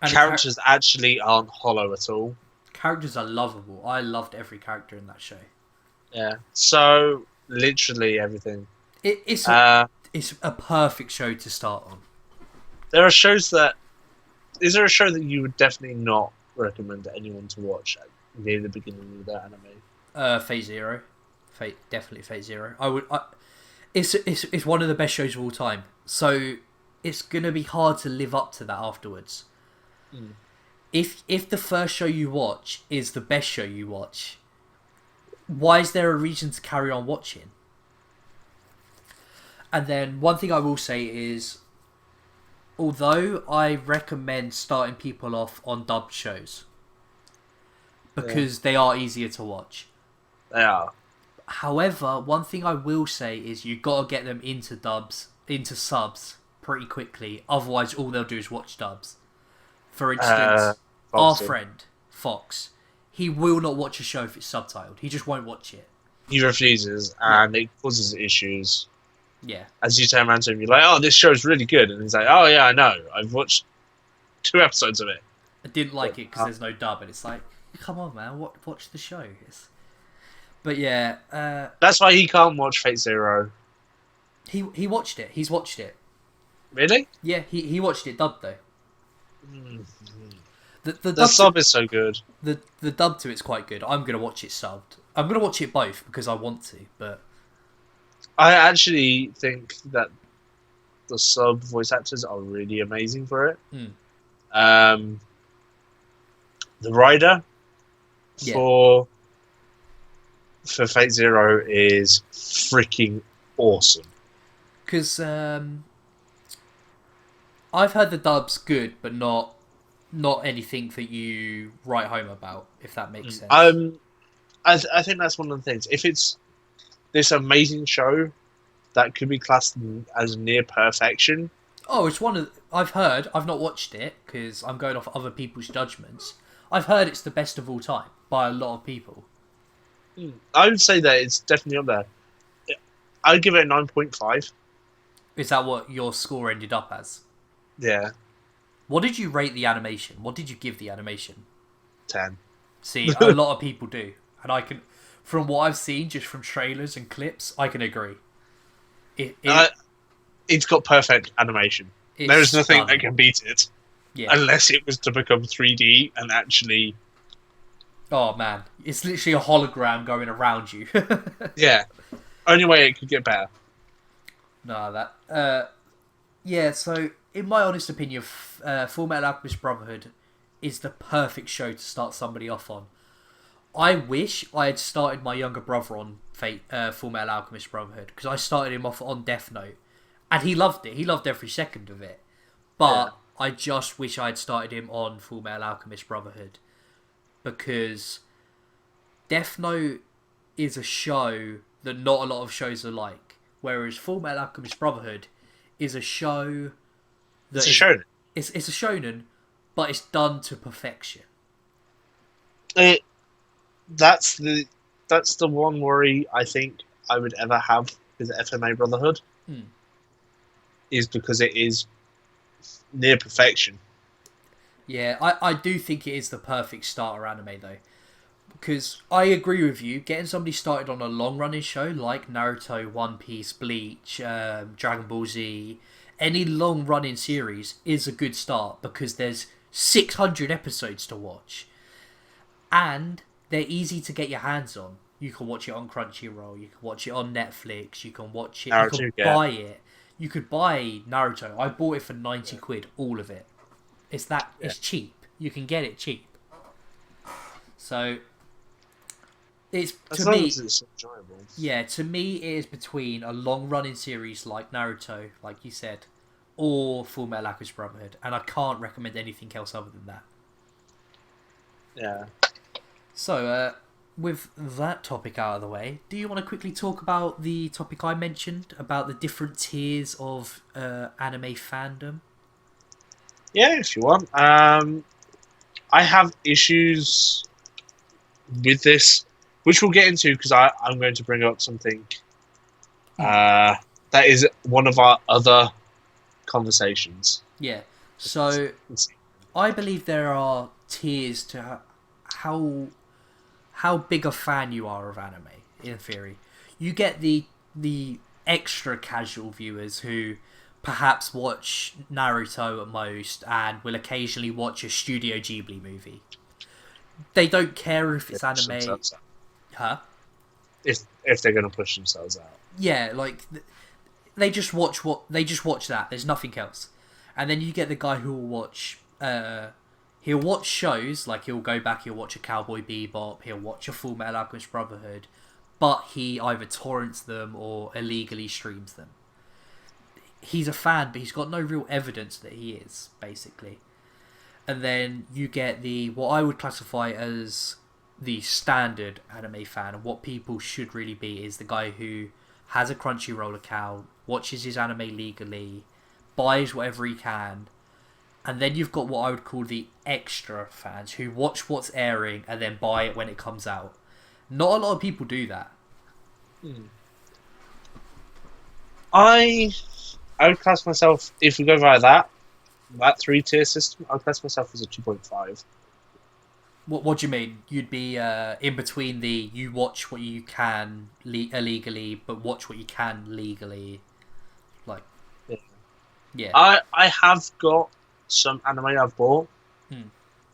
And characters actually aren't hollow at all. characters are lovable. I loved every character in that show. Yeah, so literally everything. It's a perfect show to start on. There are shows that. Is there a show that you would definitely not recommend to anyone to watch at near the beginning of their anime? Fate Zero, definitely Fate Zero. It's one of the best shows of all time. So it's gonna be hard to live up to that afterwards. If the first show you watch is the best show you watch, why is there a reason to carry on watching? And then one thing I will say is, although I recommend starting people off on dubbed shows because they are easier to watch. They are. However, one thing I will say is you got to get them into subs pretty quickly. Otherwise, all they'll do is watch dubs. For instance, our friend Fox, he will not watch a show if it's subtitled. He just won't watch it. He refuses, and it causes issues. Yeah. As you turn around to him, you're like, "Oh, this show's really good," and he's like, "Oh yeah, I know. I've watched 2 episodes of it." I didn't like it because there's no dub, and it's like, come on, man, watch the show. But yeah, That's why he can't watch Fate Zero. he watched it. He's watched it. Really? Yeah, he watched it dubbed though. The The sub is so good. The dub to it's quite good. I'm gonna watch it subbed. I'm gonna watch it both because I want to, but I actually think that the sub voice actors are really amazing for it. The writer for Fate Zero is freaking awesome. because I've heard the dub's good, but not anything that you write home about, if that makes sense. I think that's one of the things. If it's this amazing show that could be classed as near perfection. Oh, it's one of. I've heard. I've not watched it because I'm going off other people's judgments. I've heard it's the best of all time by a lot of people. I would say that it's definitely up there. I'd give it a 9.5. Is that what your score ended up as? Yeah, What did you rate the animation? What did you give the animation? 10. See, a lot of people do, and I can, from what I've seen, just from trailers and clips, I can agree. It's got perfect animation. There is nothing that can beat it, Yeah. unless it was to become 3D and actually. Oh man, it's literally a hologram going around you. Yeah, only way it could get better. No, that. Yeah. So, in my honest opinion, Full Metal Alchemist Brotherhood is the perfect show to start somebody off on. I wish I had started my younger brother on Full Metal Alchemist Brotherhood because I started him off on Death Note, and he loved it. He loved every second of it. But I just wish I had started him on Full Metal Alchemist Brotherhood because Death Note is a show that not a lot of shows are like, whereas Full Metal Alchemist Brotherhood is a show that It's a shonen. It's a shonen, but it's done to perfection. That's the one worry I think I would ever have with FMA Brotherhood, is because it is near perfection. Yeah, I do think it is the perfect starter anime though. Because I agree with you, getting somebody started on a long running show like Naruto, One Piece, Bleach, Dragon Ball Z, any long running series is a good start because there's 600 episodes to watch. And they're easy to get your hands on. You can watch it on Crunchyroll, you can watch it on Netflix, you can watch it, Naruto, you can buy it. You could buy Naruto. I bought it for 90 quid, all of it. It's cheap. You can get it cheap. So it's As to long me, as it's enjoyable. yeah, to me it is between a long running series like Naruto, like you said, or Full Metal Alchemist Brotherhood, and I can't recommend anything else other than that. Yeah. So, with that topic out of the way, do you want to quickly talk about the topic I mentioned about the different tiers of anime fandom? Yeah, if you want. I have issues with this, which we'll get into because I'm going to bring up something that is one of our other conversations. Yeah. So I believe there are tiers to how big a fan you are of anime. In theory, you get the extra casual viewers who perhaps watch Naruto at most and will occasionally watch a Studio Ghibli movie. They don't care if it's anime. Huh? If they're going to push themselves out. Yeah, like they just watch that. There's nothing else. And then you get the guy who will watch he'll watch shows, like he'll go back, he'll watch a Cowboy Bebop, he'll watch a Full Metal Alchemist Brotherhood, but he either torrents them or illegally streams them. He's a fan, but he's got no real evidence that he is, basically. And then you get what I would classify as the standard anime fan, and what people should really be is the guy who has a Crunchyroll account, watches his anime legally, buys whatever he can, and then you've got what I would call the extra fans who watch what's airing and then buy it when it comes out. Not a lot of people do that. I would class myself, if we go via that 3-tier system, I'd class myself as a 2.5. What do you mean? You'd be in between you watch what you can illegally, but watch what you can legally. Like, yeah. I have got some anime I've bought,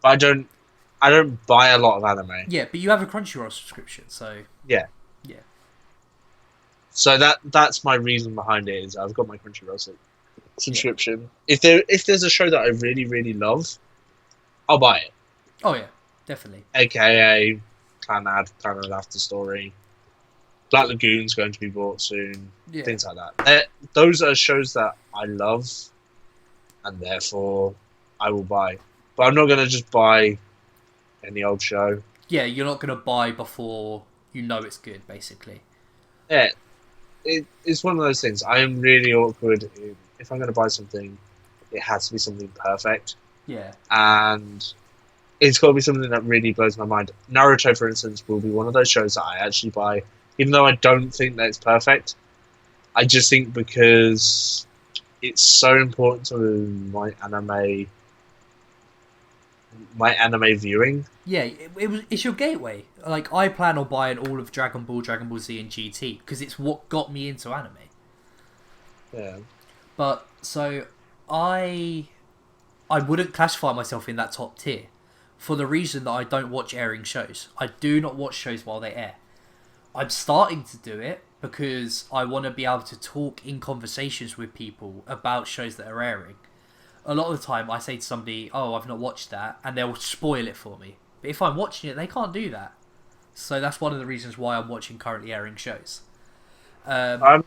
but I don't buy a lot of anime. Yeah, but you have a Crunchyroll subscription, so yeah. So that's my reason behind it, is I've got my Crunchyroll subscription. Yeah. If there's a show that I really, really love, I'll buy it. Oh yeah, definitely. AKA Clanad After Story. Black Lagoon's going to be bought soon. Yeah. Things like that. Those are shows that I love, and therefore I will buy. But I'm not going to just buy any old show. Yeah, you're not going to buy before you know it's good, basically. Yeah. it's one of those things. I am really awkward. If I'm going to buy something, it has to be something perfect, Yeah. and it's got to be something that really blows my mind. Naruto, for instance, will be one of those shows that I actually buy, even though I don't think that it's perfect. I just think because it's so important to my anime viewing. Yeah, it's your gateway. Like, I plan on buying all of Dragon Ball Z, and GT because it's what got me into anime. Yeah. But so I wouldn't classify myself in that top tier for the reason that I don't watch airing shows. I do not watch shows while they air. I'm starting to do it because I want to be able to talk in conversations with people about shows that are airing. A lot of the time I say to somebody, "Oh, I've not watched that," and they'll spoil it for me. But if I'm watching it, they can't do that. So that's one of the reasons why I'm watching currently airing shows. I'm,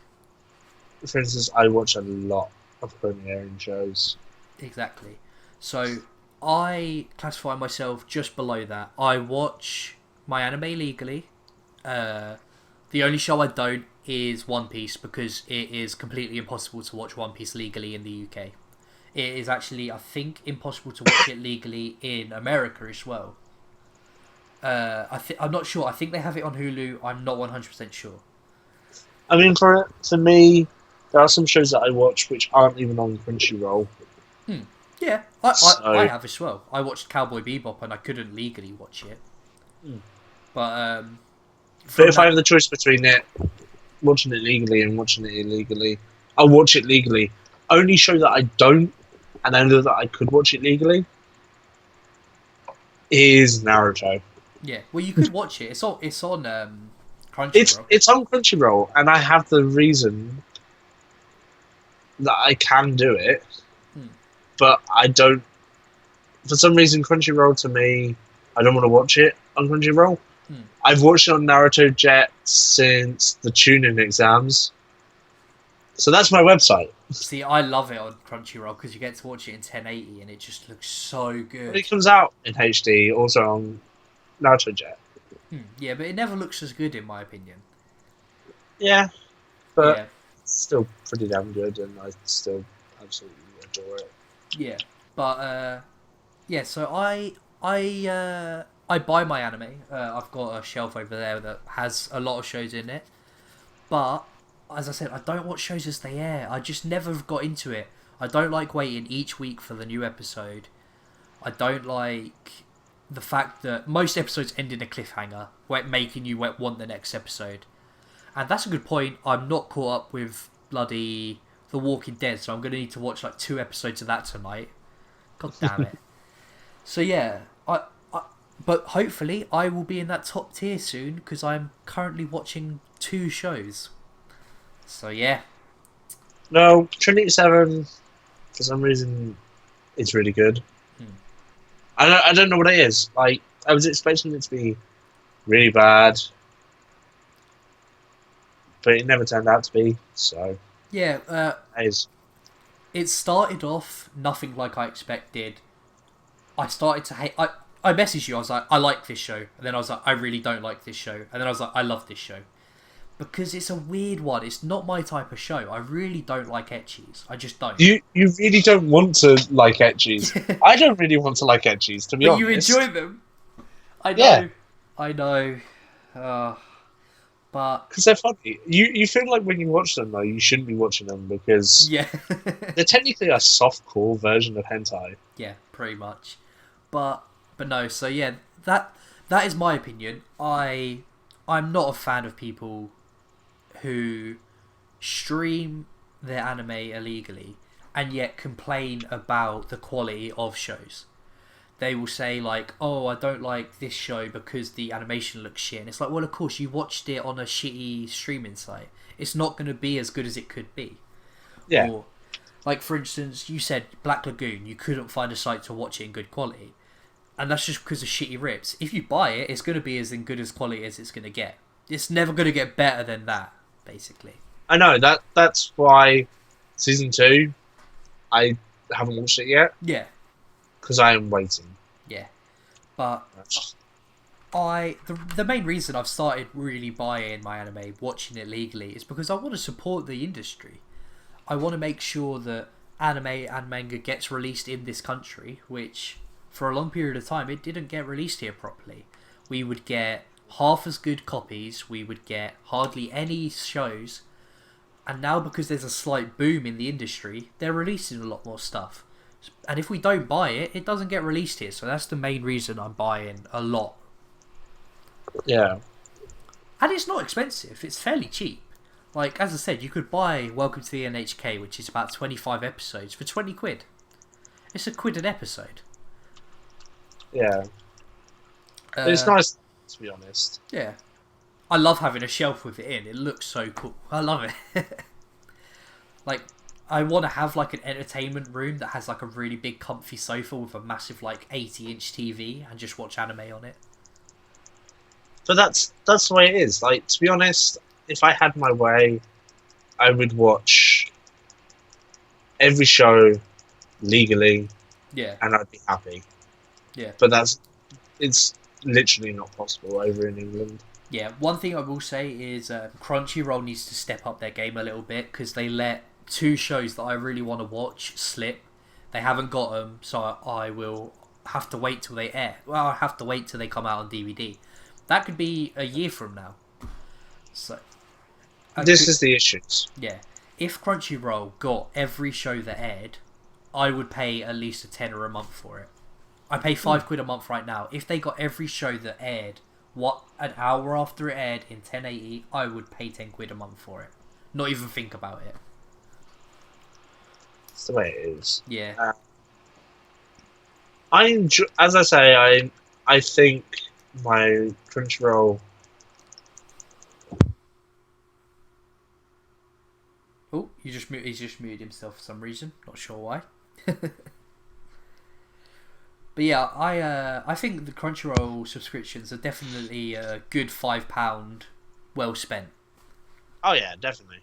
for instance, I watch a lot of currently airing shows. Exactly. So I classify myself just below that. I watch my anime legally. The only show I don't is One Piece because it is completely impossible to watch One Piece legally in the UK. It is actually, I think, impossible to watch it legally in America as well. I'm not sure. I think they have it on Hulu. I'm not 100% sure. I mean, for me, there are some shows that I watch which aren't even on Crunchyroll. Yeah, I So, have as well. I watched Cowboy Bebop and I couldn't legally watch it. But but from if I that, have the choice between watching it legally and watching it illegally, I'll watch it legally. Only show that I don't, and I know that I could watch it legally, is Naruto. yeah, well, you could watch it. It's on It's Crunchyroll. it's on Crunchyroll, and I have the reason that I can do it, but I don't. For some reason, Crunchyroll to me, I don't want to watch it on Crunchyroll. I've watched it on Naruto Jet since the tuning exams, so that's my website. See, I love it on Crunchyroll because you get to watch it in 1080 and it just looks so But good. it comes out in HD also on Naruto Jet. Yeah, but it never looks as good in my opinion. Yeah, but Yeah, it's still pretty damn good, and I still absolutely adore it. yeah, but yeah. So I buy my anime. I've got a shelf over there that has a lot of shows in it. But as I said, I don't watch shows as they air. I just never got into it. I don't like waiting each week for the new episode. I don't like the fact that most episodes end in a cliffhanger, where making you want the next episode. And that's a good point. I'm not caught up with bloody The Walking Dead, so I'm going to need to watch like 2 episodes of that tonight. God damn it. So yeah, but hopefully I will be in that top tier soon because I'm currently watching 2 shows. So yeah, No, Trinity 7, for some reason, it's really good. I don't know what it is. Like, I was expecting it to be really bad, but it never turned out to be. So, yeah. it's It started off nothing like I expected. I started to hate. I messaged you. I was like, I like this show, and then I was like, I really don't like this show, and then I was like, I love this show because it's a weird one. It's not my type of show. I really don't like ecchis. I just don't. you really don't want to like etchies. I don't really want to like etchies, to be But you honest. enjoy them. I Yeah, know. I know. Uh, but because they're funny. You feel like when you watch them, though, you shouldn't be watching them because yeah, they're technically a soft-core version of hentai. yeah, pretty much. But no. So yeah, that is my opinion. I'm not a fan of people who stream their anime illegally and yet complain about the quality of shows. They will say like, "Oh, I don't like this show because the animation looks shit." And it's like, well, of course, you watched it on a shitty streaming site. It's not going to be as good as it could be. Yeah. Or, like for instance, you said Black Lagoon. You couldn't find a site to watch it in good quality, and that's just because of shitty rips. If you buy it, it's going to be as in good as quality as it's going to get. It's never going to get better than that, basically. I know that's why season 2, I haven't watched it yet Yeah, because I am waiting. yeah. But The main reason I've started really buying my anime, watching it legally, is because I want to support the industry. I want to make sure that anime and manga gets released in this country, which for a long period of time it didn't get released here properly. We would get half as good copies, we would get hardly any shows, and now because there's a slight boom in the industry, they're releasing a lot more stuff. And if we don't buy it, it doesn't get released here. So that's the main reason I'm buying a lot. Yeah. And it's not expensive. It's fairly cheap. Like, as I said, you could buy Welcome to the NHK, which is about 25 episodes, for 20 quid. It's a quid an episode. Yeah. It's nice, to be honest. Yeah. I love having a shelf with it in. It looks so cool. I love it. Like, I want to have like an entertainment room that has like a really big comfy sofa with a massive like 80-inch TV and just watch anime on it. But that's the way it is. Like, to be honest, if I had my way, I would watch every show legally, Yeah. and I'd be happy. Yeah. But it's literally not possible over in England. Yeah, one thing I will say is Crunchyroll needs to step up their game a little bit because they let 2 shows that I really want to watch slip. They haven't got them, so I will have to wait till they air. Well, I have to wait till they come out on DVD. That could be a year from now. So This is the issues. Yeah, if Crunchyroll got every show that aired, I would pay at least a tenner a month for it. I pay £5 a month right now. If they got every show that aired, an hour after it aired in 1080, I would pay £10 a month for it. Not even think about it. It's the way it is. Yeah. I enjoy, as I say, I think my Crunchyroll. Oh, he's just muted himself for some reason. Not sure why. But yeah, I think the Crunchyroll subscriptions are definitely a good £5 well spent. Oh yeah, definitely.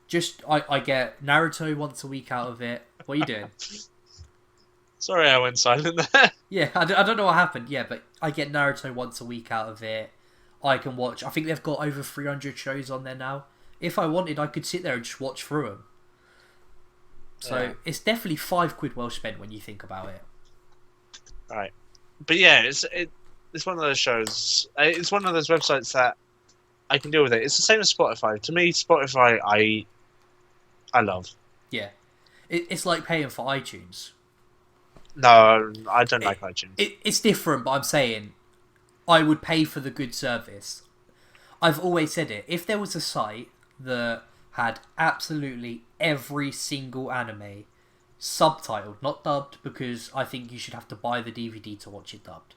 Just I get Naruto once a week out of it. What are you doing? Sorry, I went silent there. Yeah, I don't know what happened. Yeah, but I get Naruto once a week out of it. I can watch. I think they've got over 300 shows on there now. If I wanted, I could sit there and just watch through them. So Yeah. it's definitely £5 well spent when you think about it. Right, but yeah, it's one of those shows. It's one of those websites that I can deal with it. It's the same as Spotify. To me, Spotify, I love. Yeah, it's like paying for iTunes. No, I don't like iTunes. It's different, but I'm saying I would pay for the good service. I've always said it. If there was a site that had absolutely every single anime subtitled, not dubbed, because I think you should have to buy the DVD to watch it dubbed.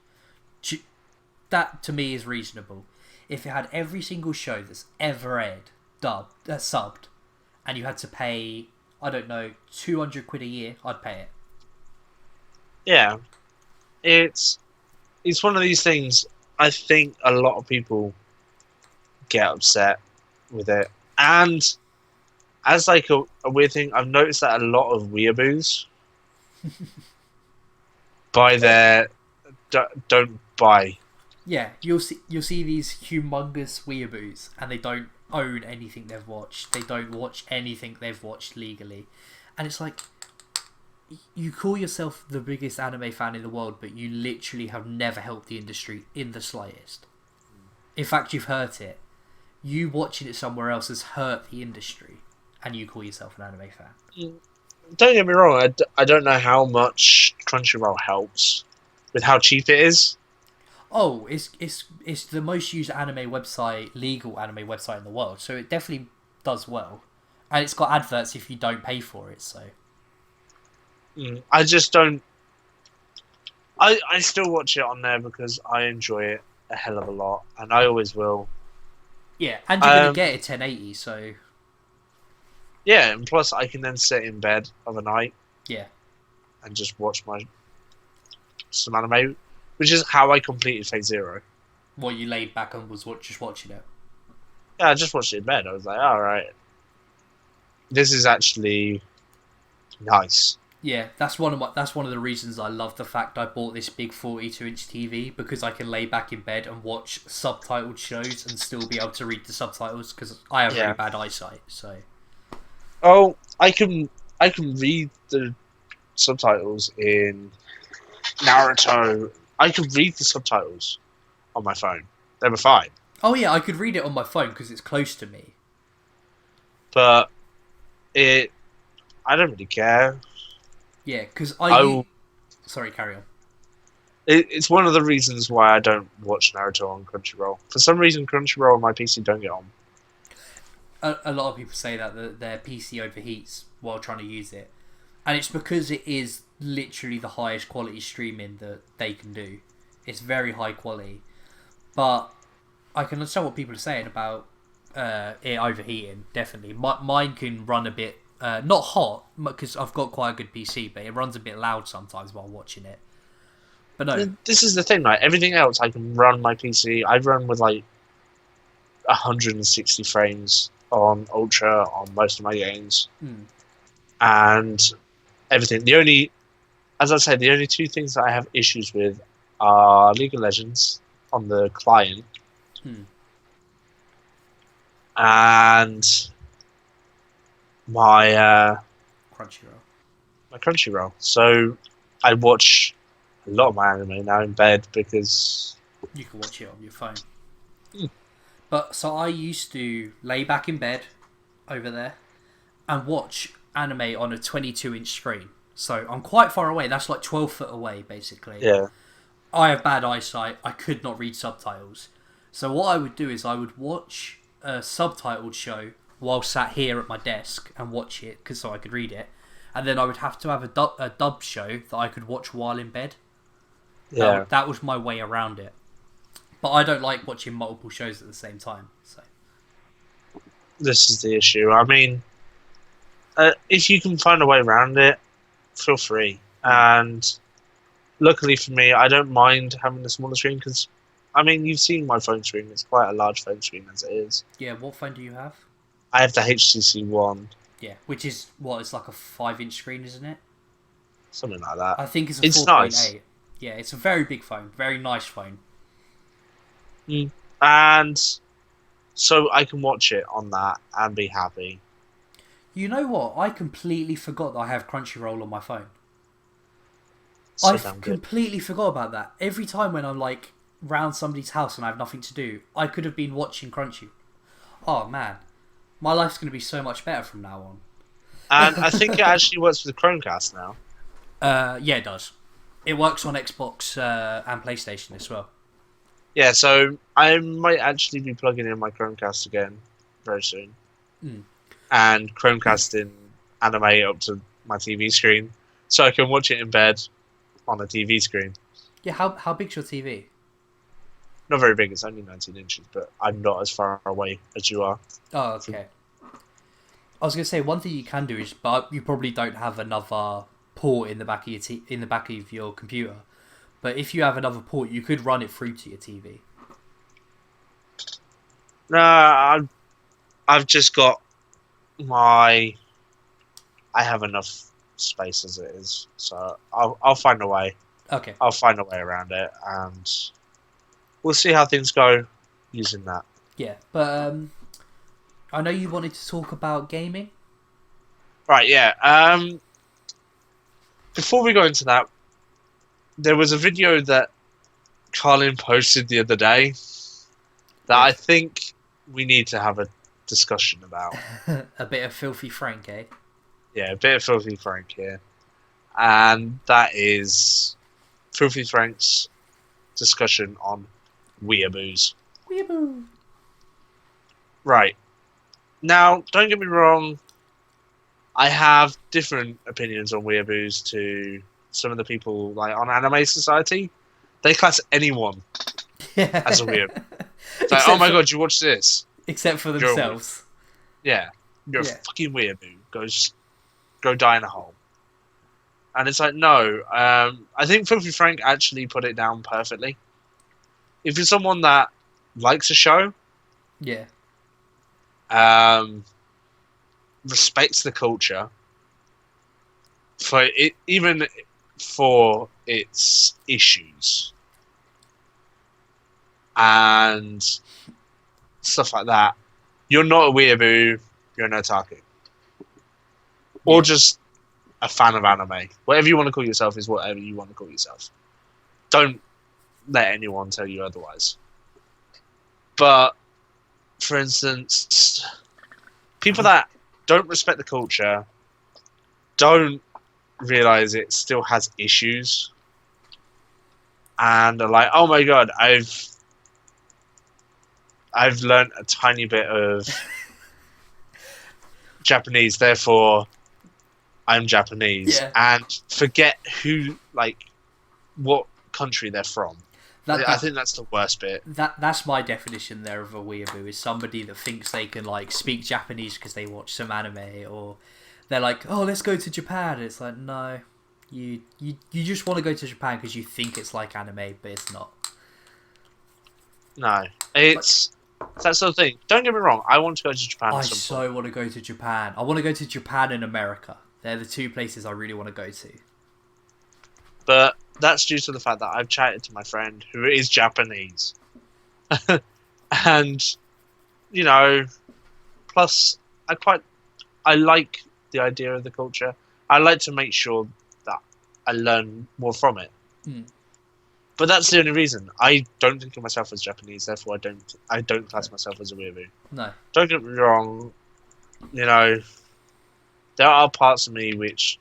That to me is reasonable. If it had every single show that's ever aired subbed, and you had to pay, I don't know, £200 a year, I'd pay it. Yeah, it's one of these things. I think a lot of people get upset with it, and as like a weird thing, I've noticed that a lot of weeaboos buy their don't buy. Yeah, you'll see these humongous weeaboos, and they don't own anything they've watched. They don't watch anything they've watched legally, and it's like, you call yourself the biggest anime fan in the world, but you literally have never helped the industry in the slightest. In fact, you've hurt it. You watching it somewhere else has hurt the industry, and you call yourself an anime fan. Don't get me wrong. I don't know how much Crunchyroll helps with how cheap it is. Oh, it's the most used anime website, legal anime website in the world, so it definitely does well, and it's got adverts if you don't pay for it. So I just don't. I still watch it on there because I enjoy it a hell of a lot, and I always will. yeah, and you're gonna get it 1080. So Yeah, and plus I can then sit in bed of a night. Yeah. And just watch some anime, which is how I completed Phase Zero. What, you laid back and was just watching it? Yeah, I just watched it in bed. I was like, all right, this is actually nice. Yeah, that's one of the reasons I love the fact I bought this big 42-inch TV, because I can lay back in bed and watch subtitled shows and still be able to read the subtitles, because I have really Yeah. bad eyesight. So Oh, I can read the subtitles in Naruto. I can read the subtitles on my phone. They were fine, oh yeah, I could read it on my phone because it's close to me. but it. I don't really care. Yeah, because I will. sorry, carry on. It's one of the reasons why I don't watch Naruto on Crunchyroll. For some reason, Crunchyroll and my PC don't get on. A lot of people say that their PC overheats while trying to use it, and it's because it is literally the highest quality streaming that they can do. It's very high quality, but I can understand what people are saying about it overheating. Definitely, mine can run a bit not hot because I've got quite a good PC, but it runs a bit loud sometimes while watching it. But no, This is the thing, like everything else, I can run my PC. I run with like 160 frames on Ultra on most of my games, and everything. As I say, the only two things that I have issues with are League of Legends on the client hmm. and my Crunchyroll. my Crunchyroll. So I watch a lot of my anime now in bed because You can watch it on your phone. Hmm. But so I used to lay back in bed over there and watch anime on a 22-inch screen. So I'm quite far away. That's like 12 foot away, basically. yeah, I have bad eyesight. I could not read subtitles. So what I would do is I would watch a subtitled show while sat here at my desk and watch it, because so I could read it. And then I would have to have a dub show that I could watch while in bed. yeah. That was my way around it. But I don't like watching multiple shows at the same time. So This is the issue. I mean, if you can find a way around it, feel free. And luckily for me, I don't mind having a smaller screen because, I mean, you've seen my phone screen. It's quite a large phone screen as it is. yeah, what phone do you have? I have the HTC One, Yeah, which is what, it's like a 5-inch screen, isn't it? something like that. I think it's a It's 4.8. nice. Yeah, it's a very big phone, very nice phone. And so I can watch it on that and be happy. You know what? I completely forgot that I have Crunchyroll on my phone. So I damn good. completely forgot about that. Every time when I'm like round somebody's house and I have nothing to do, I could have been watching Crunchy. Oh man, my life's going to be so much better from now on. And I think it actually works with the Chromecast now. Yeah, it does. It works on Xbox and PlayStation as well. Yeah, so I might actually be plugging in my Chromecast again very soon. And Chromecasting anime up to my TV screen so I can watch it in bed on a TV screen. Yeah, how big's your TV? Not very big, it's only 19 inches, but I'm not as far away as you are. Oh, okay. I was going to say, one thing you can do is, but you probably don't have another port in the back of your computer. But if you have another port, you could run it through to your TV. No, I've just got I have enough space as it is, so I'll find a way. Okay. I'll find a way around it, and we'll see how things go using that. Yeah, but I know you wanted to talk about gaming. Right, yeah. Before we go into that, there was a video that Carlin posted the other day that I think we need to have a discussion about. A bit of filthy Frank, eh? Yeah, a bit of Filthy Frank here. And that is Filthy Frank's discussion on weeaboos. Weeaboo. Right. Now, don't get me wrong, I have different opinions on weeaboos to some of the people like on Anime Society. They class anyone as a weeaboo. It's like, oh my god, you watch this? Except for themselves. Yeah. You're a fucking weeaboo. Go die in a hole. And it's like, no. I think Filthy Frank actually put it down perfectly. If you're someone that likes a show, yeah, respects the culture, for it, even for its issues and stuff like that, you're not a weeaboo, you're an otaku. Or Yeah. just a fan of anime. Whatever you want to call yourself is whatever you want to call yourself. Don't let anyone tell you otherwise. But, for instance, people that don't respect the culture, don't realize it still has issues, and are like, oh my god, I've learned a tiny bit of Japanese, therefore I'm Japanese, Yeah. and forget what country they're from. That I that think that's the worst bit. that's my definition there of a weeaboo, is somebody that thinks they can like speak Japanese because they watch some anime, or they're like, oh, let's go to Japan. It's like, no, you just want to go to Japan because you think it's like anime, but it's not. No, it's that sort of thing. Don't get me wrong. I want to go to Japan I at some so point. want to go to Japan. I want to go to Japan and America. They're the two places I really want to go to. But that's due to the fact that I've chatted to my friend who is Japanese. And, you know, plus I like the idea of the culture. I like to make sure that I learn more from it. Hmm. But that's the only reason. I don't think of myself as Japanese, therefore I don't class myself as a weeaboo. No. Don't get me wrong, you know, there are parts of me which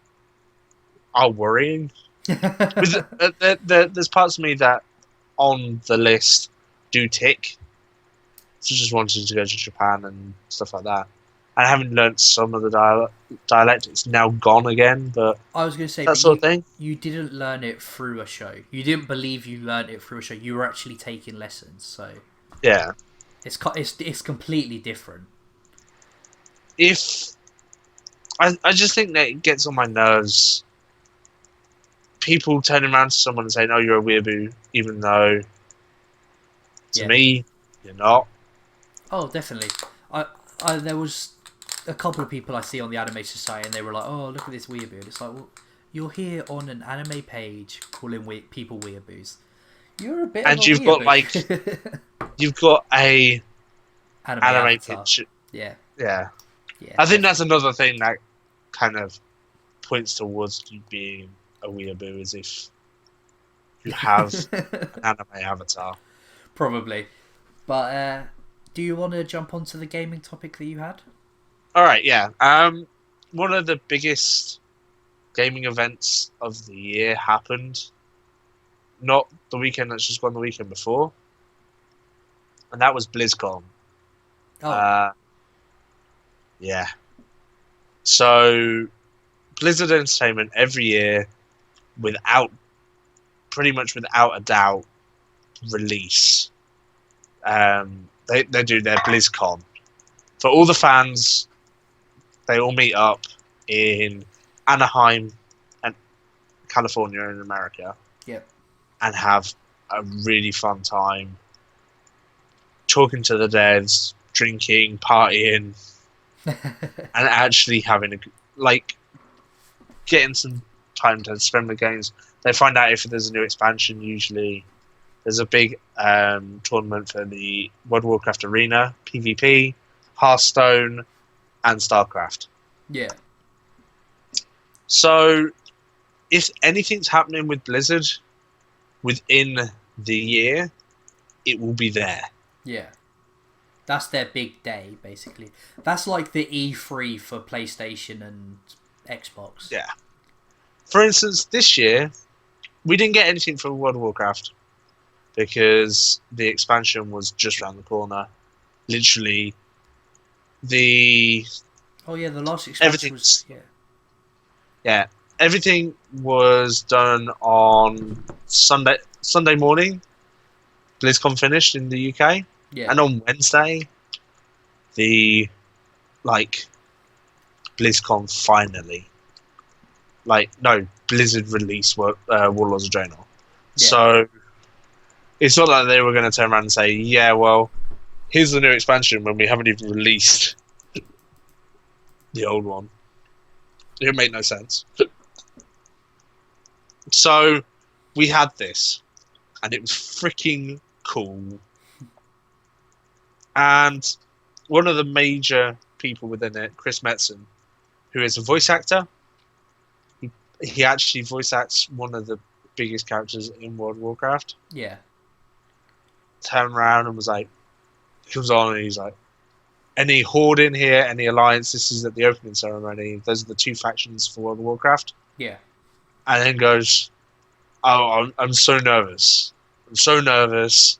are worrying. There's parts of me that on the list do tick. So just wanting to go to Japan and stuff like that. I haven't learnt some of the dialect. It's now gone again, but I was going to say, that but sort of thing. you didn't learn it through a show. You didn't believe you learned it through a show. You were actually taking lessons, so Yeah. it's completely different. If I just think that it gets on my nerves. People turning around to someone and saying, "Oh, you're a weeaboo," even though to me, you're not. Oh, definitely. There was a couple of people I see on the Anime Society, and they were like, "Oh, look at this weeaboo." And it's like, well, you're here on an anime page calling people weeaboos. You're a bit And of a you've got weeaboo. you've got a anime anime avatar. picture. Yeah. Yeah, Yeah. I think that's another thing that kind of points towards you being a weeaboo, is if you have an anime avatar. Probably. But do you want to jump onto the gaming topic that you had? All right, yeah. One of the biggest gaming events of the year happened. Not the weekend that's just gone, the weekend before, and that was BlizzCon. Oh. Yeah. So, Blizzard Entertainment every year, pretty much without a doubt, release. They do their BlizzCon for all the fans. They all meet up in Anaheim, and California in America, Yep. and have a really fun time talking to the devs, drinking, partying, and actually having getting some time to spend with games. They find out if there's a new expansion. Usually, there's a big tournament for the World of Warcraft Arena, PvP, Hearthstone, and StarCraft. Yeah. So, if anything's happening with Blizzard within the year, it will be there. Yeah. That's their big day, basically. That's like the E3 for PlayStation and Xbox. Yeah. For instance, this year, we didn't get anything from World of Warcraft because the expansion was just around the corner. Literally, Oh yeah, the last expansion was everything was done on Sunday morning. BlizzCon finished in the UK, and on Wednesday, the BlizzCon finally, Blizzard released Warlords of Draenor. Yeah. So it's not like they were going to turn around and say, "Yeah, well, here's the new expansion," when we haven't even released the old one. It made no sense. So we had this, and it was freaking cool. And one of the major people within it, Chris Metzen, who is a voice actor, he actually voice acts one of the biggest characters in World of Warcraft. Yeah. Turned around and was like, he comes on and he's like, any Horde in here, any Alliance, this is at the opening ceremony. Those are the two factions for World of Warcraft. Yeah. And then goes, oh, I'm so nervous. I'm so nervous.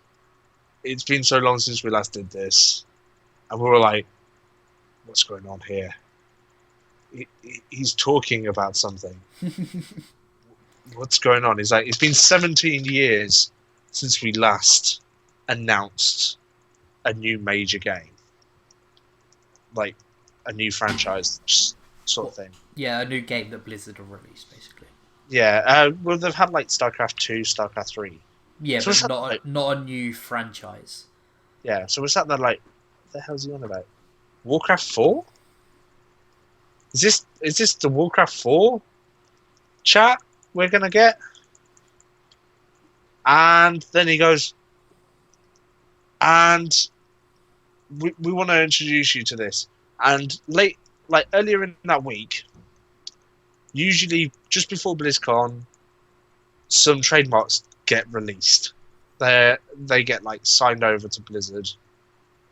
It's been so long since we last did this. And we were like, what's going on here? He's talking about something. What's going on? He's like, it's been 17 years since we last announced a new major game. Like, a new franchise sort of thing. Yeah, a new game that Blizzard have released, basically. Yeah, well, they've had, like, StarCraft 2, StarCraft 3. Yeah, So but not a new franchise. Yeah, so we're sat there like, what the hell's he on about? Warcraft 4? Is this the Warcraft 4 chat we're gonna get? And then he goes, and we want to introduce you to this. And earlier in that week, usually just before BlizzCon, some trademarks get released. They get like signed over to Blizzard.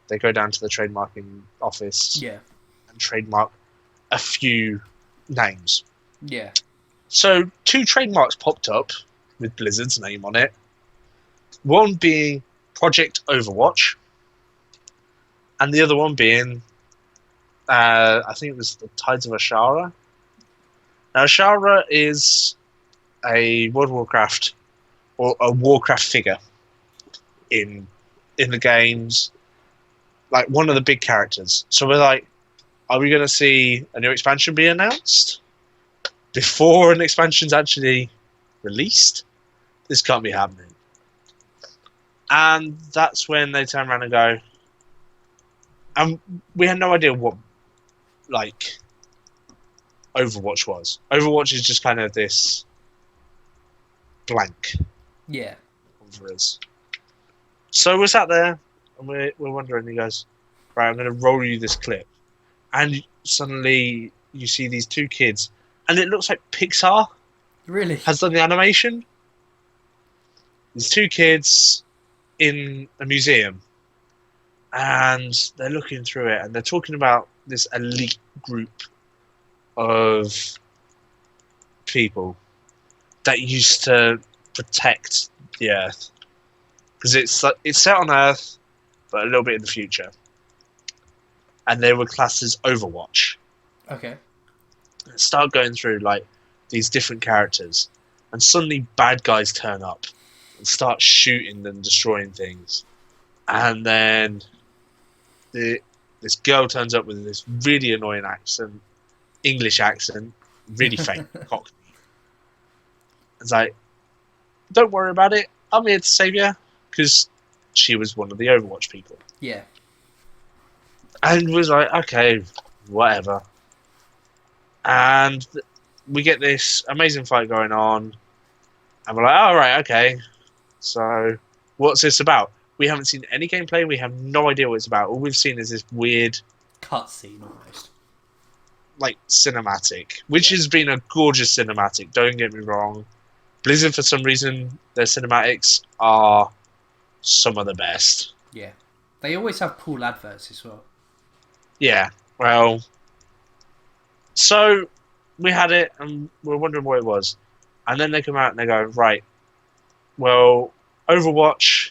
They go down to the trademarking office, Yeah. and trademark a few names. Yeah. So 2 trademarks popped up with Blizzard's name on it. One being Project Overwatch, and the other one being, I think it was the Tides of Ashara. Now, Ashara is a World of Warcraft, or a Warcraft figure in the games, like one of the big characters. So we're like, are we going to see a new expansion be announced before an expansion's actually released? This can't be happening. And that's when they turn around and go, and we had no idea what, like, Overwatch was. Overwatch is just kind of this blank Yeah. over us. So we're sat there, and we're wondering, he goes, right, I'm going to roll you this clip. And suddenly you see these 2 kids, and it looks like Pixar Really? has done the animation. These 2 kids in a museum, and they're looking through it, and they're talking about this elite group of people that used to protect the Earth, because it's set on Earth, but a little bit in the future, and they were classed as Overwatch. Okay. Start going through like these different characters, and suddenly bad guys turn up and start shooting and destroying things, and then this girl turns up with this really annoying accent, English accent, really fake Cockney. It's like, don't worry about it, I'm here to save you, because she was one of the Overwatch people. Yeah. And was like, okay, whatever. And we get this amazing fight going on, and we're like, oh, right, okay. So, what's this about? We haven't seen any gameplay, we have no idea what it's about. All we've seen is this weird Cutscene, almost. like, cinematic, which has been a gorgeous cinematic, don't get me wrong. Blizzard, for some reason, their cinematics are some of the best. Yeah. They always have cool adverts as well. Yeah, well, so we had it, and we're wondering what it was. And then they come out and they go, right, well, Overwatch,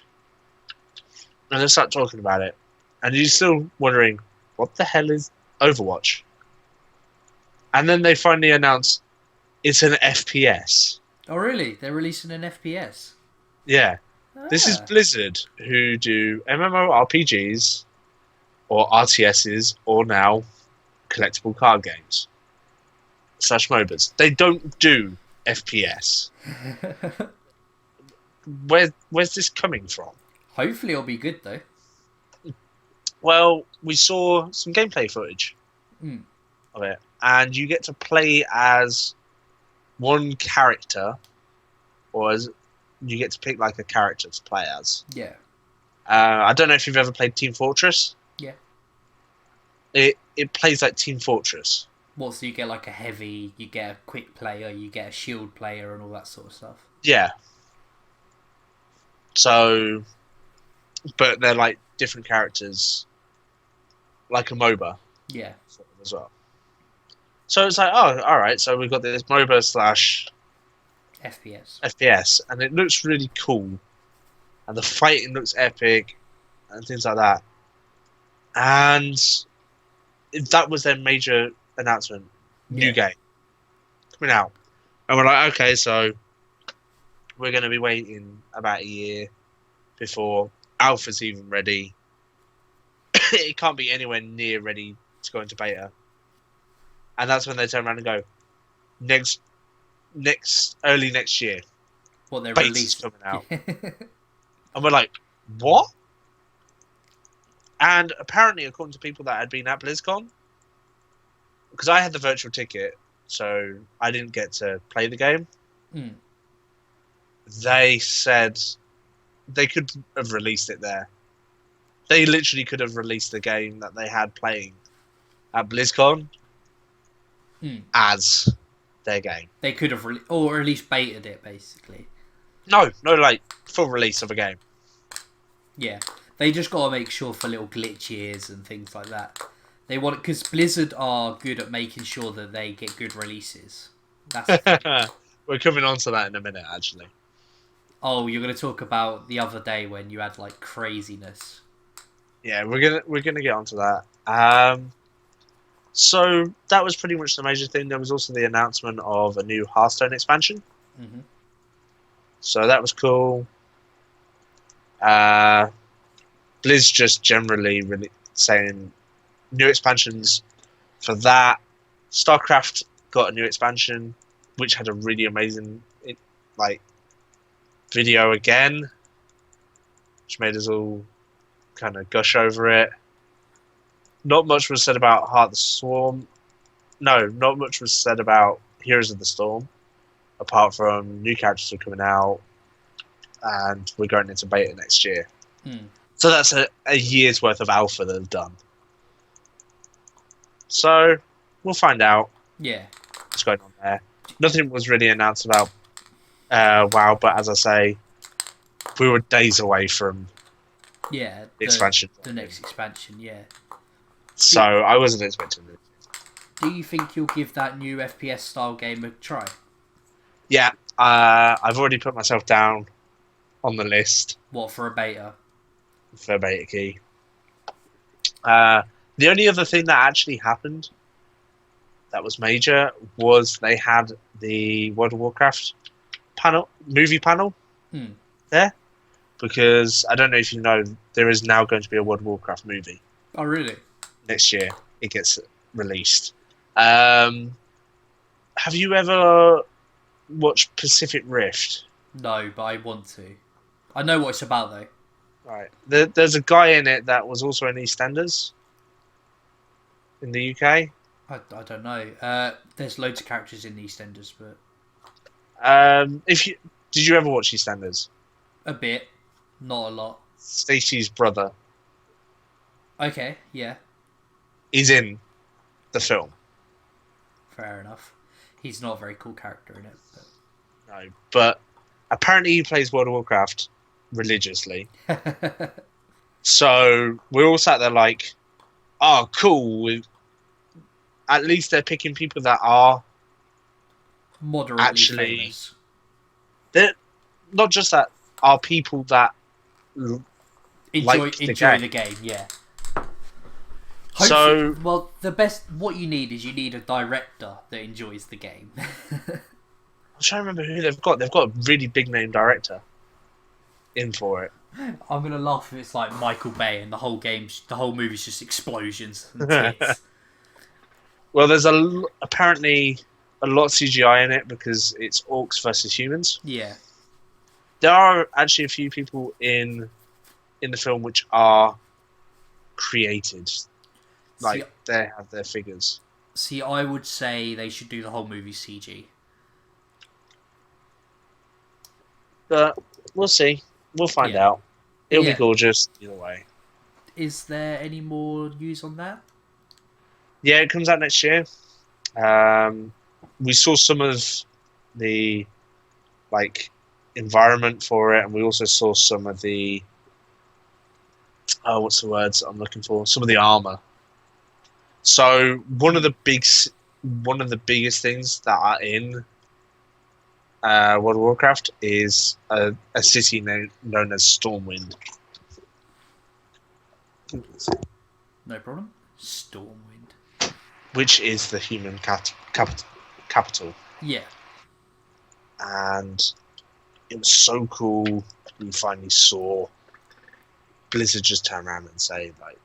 and they start talking about it. And you're still wondering, what the hell is Overwatch? And then they finally announce it's an FPS. Oh, really? They're releasing an FPS? Yeah. Ah. This is Blizzard, who do MMORPGs, or RTSs, or now collectible card games / MOBAs. They don't do FPS. Where's this coming from? Hopefully it'll be good, though. Well, we saw some gameplay footage of it, and you get to play as one character or as you get to pick like a character to play as. Yeah. I don't know if you've ever played Team Fortress. Yeah. It plays like Team Fortress. What, so you get like a heavy, you get a quick player, you get a shield player, and all that sort of stuff. Yeah. So, but they're like different characters, like a MOBA. Yeah. Sort of as well. So it's like, oh, all right. So we've got this MOBA slash FPS, and it looks really cool, and the fighting looks epic, and things like that. And that was their major announcement. New game coming out, and we're like, okay, so we're going to be waiting about a year before alpha's even ready. It can't be anywhere near ready to go into beta. And that's when they turn around and go, early next year. What they're Beta's releasing. coming out. And we're like, what? And apparently, according to people that had been at BlizzCon, because I had the virtual ticket, so I didn't get to play the game. Mm. They said they could have released it there. They literally could have released the game that they had playing at BlizzCon as their game. They could have, or at least baited it, basically. No, like full release of a game. Yeah, they just got to make sure for little glitches and things like that. They want, because Blizzard are good at making sure that they get good releases. That's We're coming on to that in a minute, actually. Oh, you're going to talk about the other day when you had like craziness. Yeah, we're gonna get onto that. So that was pretty much the major thing. There was also the announcement of a new Hearthstone expansion. Mm-hmm. So that was cool. Blizz just generally really saying new expansions for that. StarCraft got a new expansion, which had a really amazing video again, which made us all kind of gush over it. Not much was said about Heart of the Swarm. No, not much was said about Heroes of the Storm, apart from new characters are coming out, and we're going into beta next year. So that's a year's worth of alpha that they've done. So we'll find out. Yeah, what's going on there. Nothing was really announced about WoW, but as I say, we were days away from the expansion. The next expansion, yeah. So I wasn't expecting it. Do you think you'll give that new FPS style game a try? Yeah, I've already put myself down on the list. What, for a beta? For a beta key. The only other thing that actually happened that was major was they had the World of Warcraft movie panel there. Because I don't know if you know, there is now going to be a World of Warcraft movie. Oh, really? Next year it gets released. Have you ever watched Pacific Rift? No, but I want to. I know what it's about, though. Right. There's a guy in it that was also in EastEnders in the UK. I don't know. There's loads of characters in EastEnders, but did you ever watch EastEnders? a bit, not a lot. Stacey's brother. Okay, yeah. He's in the film. Fair enough. He's not a very cool character in it. But... No, but apparently he plays World of Warcraft religiously. So we're all sat there like, oh, cool. At least they're picking people that are moderately actually famous. They're not just that, are people that enjoy the game, yeah. Hopefully, well, what you need is a director that enjoys the game. I'm trying to remember who they've got. They've got a really big name director in for it. I'm gonna laugh if it's like Michael Bay and the whole movie's just explosions and tits. Well, there's apparently a lot of CGI in it because it's orcs versus humans. Yeah. There are actually a few people in the film which are created. Like, they have their figures. See, I would say they should do the whole movie CG. But we'll see. We'll find Yeah. out. But It'll be yeah, gorgeous either way. is there any more news on that? Yeah, it comes out next year. Um, we saw some of the like environment for it, and we also saw some of the what's the words I'm looking for? Some of the armor. So one of the biggest things that are in World of Warcraft is a city known as Stormwind, No problem. Stormwind. which is the human capital, Yeah. and it was so cool. We finally saw Blizzard just turn around and say, like,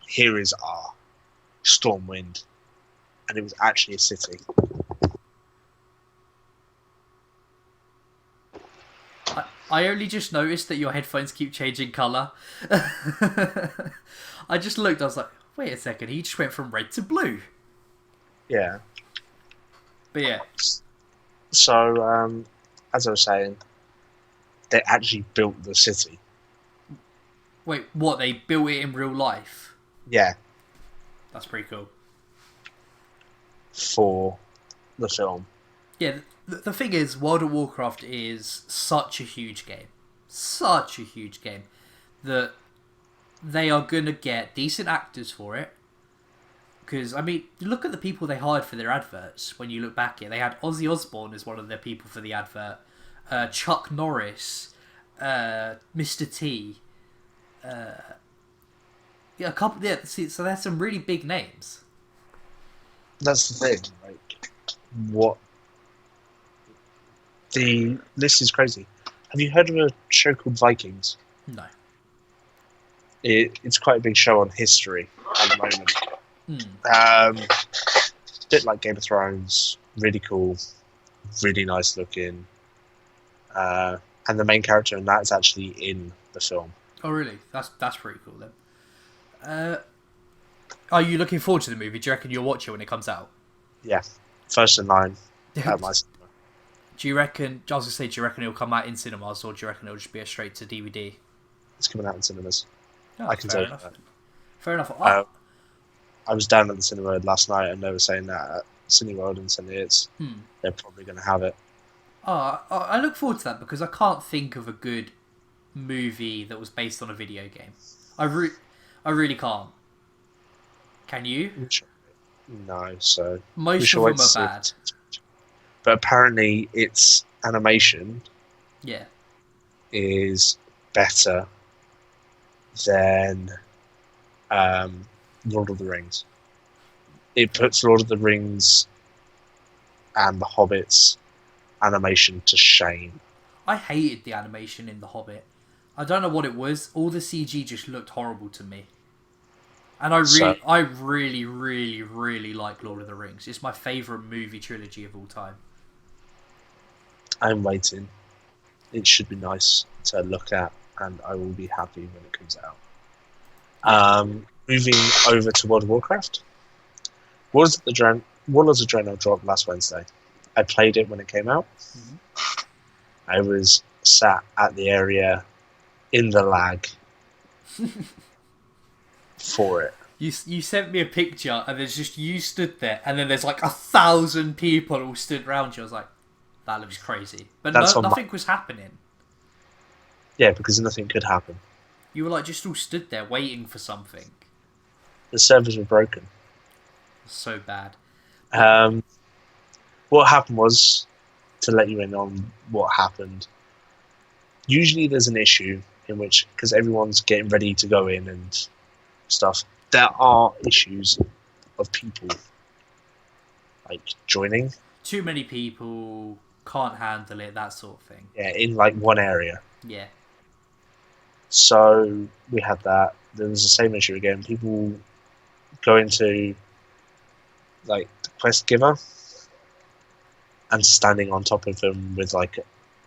"Here is our Stormwind," and it was actually a city. I only just noticed that your headphones keep changing colour. I just looked, I was like, wait a second, he just went from red to blue. Yeah. But yeah. So, as I was saying, they actually built the city. Wait, what? They built it in real life? Yeah, That's pretty cool. for the film. Yeah, the thing is, World of Warcraft is such a huge game. Such a huge game. That they are going to get decent actors for it. Because, I mean, look at the people they hired for their adverts when you look back at it. They had Ozzy Osbourne as one of their people for the advert. Chuck Norris. Mr. T. Yeah, a couple. Yeah, see, so there's some really big names. That's the thing. Like, what the list is crazy. Have you heard of a show called Vikings? No. It's quite a big show on history at the moment. Hmm. Bit like Game of Thrones. Really cool, really nice looking. And the main character in that is actually in the film. Oh, really? That's pretty cool then. Are you looking forward to the movie? Do you reckon you'll watch it when it comes out? Yeah, first in line at my cinema. Do you reckon? I was gonna say, do you reckon it'll come out in cinemas, or do you reckon it'll just be a straight to DVD? It's coming out in cinemas. Oh, I can tell you enough. that. Fair enough. I was down at the cinema last night, and they were saying that at Cineworld and Cinearts, they're probably going to have it. I look forward to that because I can't think of a good movie that was based on a video game. I really can't. Can you? No, so Most of them are bad. But apparently, its animation Yeah. is better than Lord of the Rings. It puts Lord of the Rings and the Hobbit's animation to shame. I hated the animation in The Hobbit. I don't know what it was. All the CG just looked horrible to me. And I really, really, really like Lord of the Rings. It's my favourite movie trilogy of all time. I'm waiting. It should be nice to look at, and I will be happy when it comes out. Moving over to World of Warcraft. What was the Adrenal drop last Wednesday? I played it when it came out. Mm-hmm. I was sat at the area in the lag for it. You sent me a picture and there's just you stood there and then there's like 1,000 people all stood around you. I was like, that looks crazy. But nothing was happening. Yeah, because nothing could happen. You were like just all stood there waiting for something. The servers were broken. So bad. What happened was, to let you in on what happened, usually there's an issue in which, because everyone's getting ready to go in and stuff, there are issues of people like joining. Too many people, can't handle it, that sort of thing. Yeah, in like one area. Yeah. So we had that. There was the same issue again. People going to like the quest giver and standing on top of them with like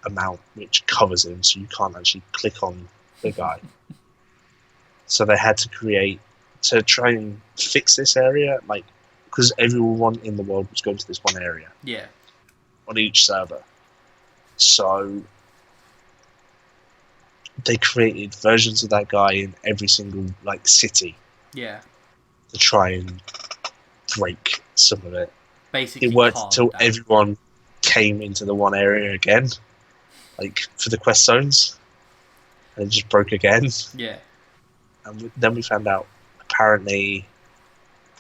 a mount which covers him, so you can't actually click on the guy. So they had to try and fix this area, like, because everyone in the world was going to this one area. Yeah. On each server. So they created versions of that guy in every single like city Yeah. to try and break some of it. It Basically worked calmed until down. everyone came into the one area again, like for the quest zones, and it just broke again. Yeah. And then we found out apparently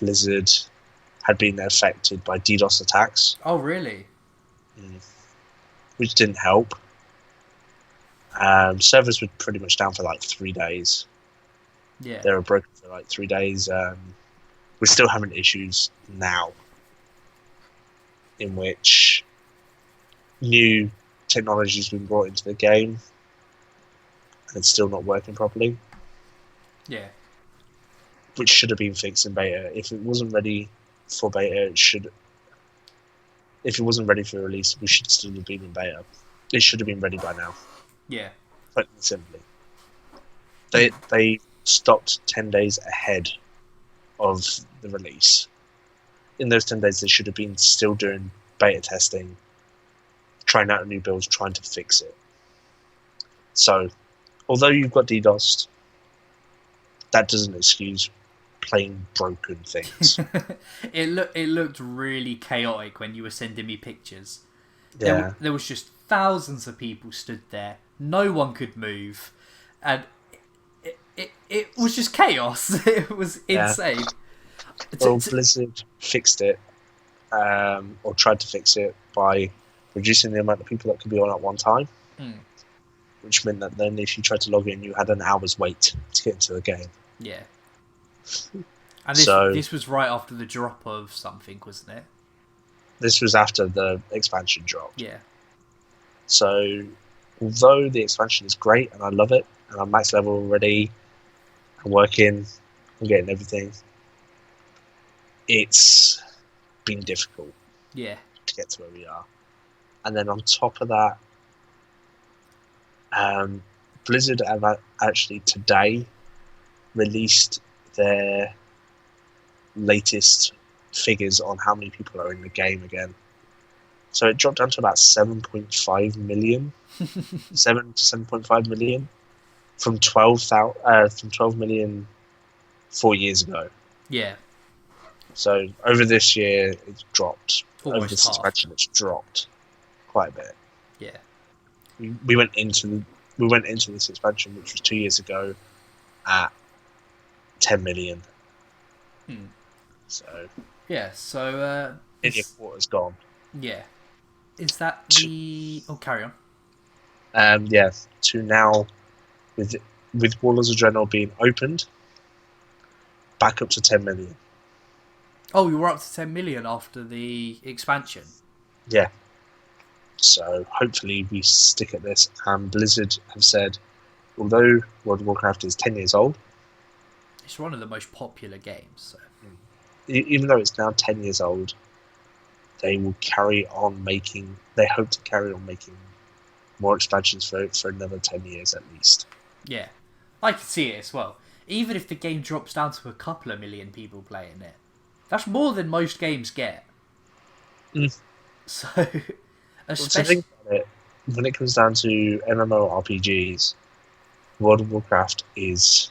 Blizzard had been affected by DDoS attacks, Oh, really? which didn't help. Servers were pretty much down for like 3 days. Yeah. They were broken for like 3 days. We're still having issues now, in which new technology has been brought into the game, and it's still not working properly. Yeah. Which should have been fixed in beta. If it wasn't ready for beta, it should. If it wasn't ready for release, we should still have been in beta. It should have been ready by now. Yeah. Put it simply, they stopped 10 days ahead of the release. In those 10 days, they should have been still doing beta testing, trying out new builds, trying to fix it. So, although you've got DDoS, that doesn't excuse playing broken things. It looked really chaotic when you were sending me pictures. Yeah. There was just thousands of people stood there. No one could move, and it was just chaos. It was insane. Well, Blizzard fixed it, or tried to fix it by reducing the amount of people that could be on at one time, which meant that then if you tried to log in, you had an hour's wait to get into the game. Yeah. And So this was right after the drop of something, wasn't it? this was after the expansion dropped. Yeah. So although the expansion is great and I love it, and I'm max level already, I'm working, I'm getting everything, it's been difficult. Yeah. To get to where we are. And then on top of that, Blizzard have actually today released their latest figures on how many people are in the game again. So it dropped down to about 7.5 million, 7 to 7.5 million from 12 million 4 years ago. Yeah. So over this year, it's dropped. Almost over this half. expansion, it's dropped quite a bit. Yeah. We went into this expansion, which was 2 years ago, at 10 million. So yeah. So nearly a quarter's gone. Yeah. Is that the? Oh, carry on. To now with Warlords of Draenor being opened, back up to 10 million. Oh, you were up to 10 million after the expansion. Yeah. So hopefully we stick at this. And Blizzard have said, although World of Warcraft is 10 years old, it's one of the most popular games. So. Even though it's now 10 years old, they will carry on making. They hope to carry on making more expansions for another 10 years at least. Yeah, I can see it as well. Even if the game drops down to a couple of million people playing it, that's more than most games get. So, to think about it, when it comes down to MMORPGs, World of Warcraft is.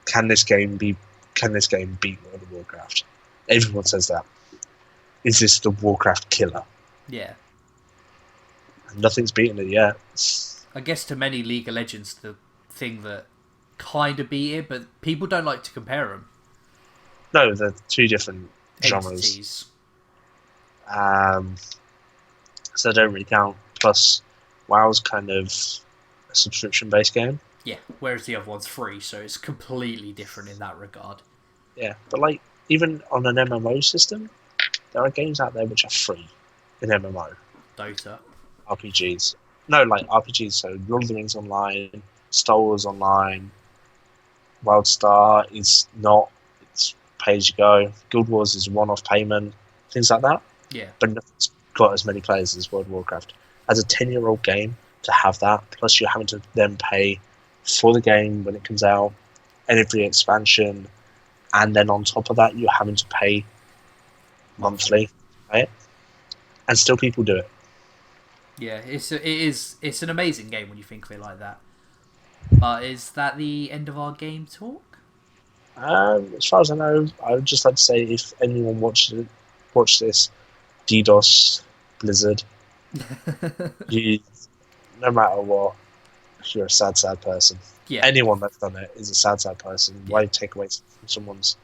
Can this game beat World of Warcraft? Everyone says that. Is this the Warcraft killer? Yeah. And nothing's beaten it yet. I guess to many, League of Legends the thing that kind of beat it, but people don't like to compare them. No, they're two different entities. Genres. So they don't really count. Plus, WoW's kind of a subscription-based game. Yeah, whereas the other one's free, so it's completely different in that regard. Yeah, but like even on an MMO system, there are games out there which are free in MMO. Dota. RPGs. No, like RPGs, so Lord of the Rings Online, Star Wars Online, WildStar is not, it's pay as you go. Guild Wars is one-off payment, things like that. Yeah. But nothing's got as many players as World of Warcraft. As a 10-year-old game, to have that, plus you're having to then pay for the game when it comes out, and every expansion, and then on top of that, you're having to pay monthly, right? And still people do it. Yeah, it's an amazing game when you think of it like that. But is that the end of our game talk? As far as I know, I would just like to say if anyone watch this, DDoS, Blizzard, you, no matter what, you're a sad, sad person. Yeah, Anyone that's done it is a sad, sad person. yeah. Why take away from someone's?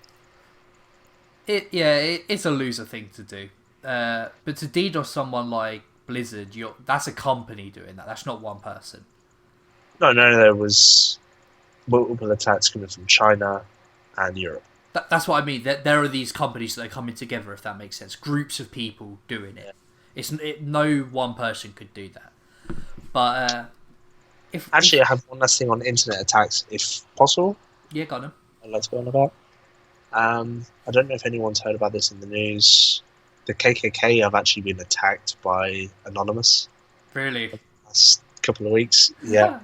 It's a loser thing to do. But to DDoS someone like Blizzard, that's a company doing that. That's not one person. No, there was multiple attacks coming from China and Europe. That's what I mean. There are these companies that are coming together, if that makes sense. Groups of people doing it. No one person could do that. But Actually, I have one last thing on internet attacks, if possible. Yeah, got him. I'd like to go on about. I don't know if anyone's heard about this in the news. The KKK have actually been attacked by Anonymous. Really? The last couple of weeks. Yeah.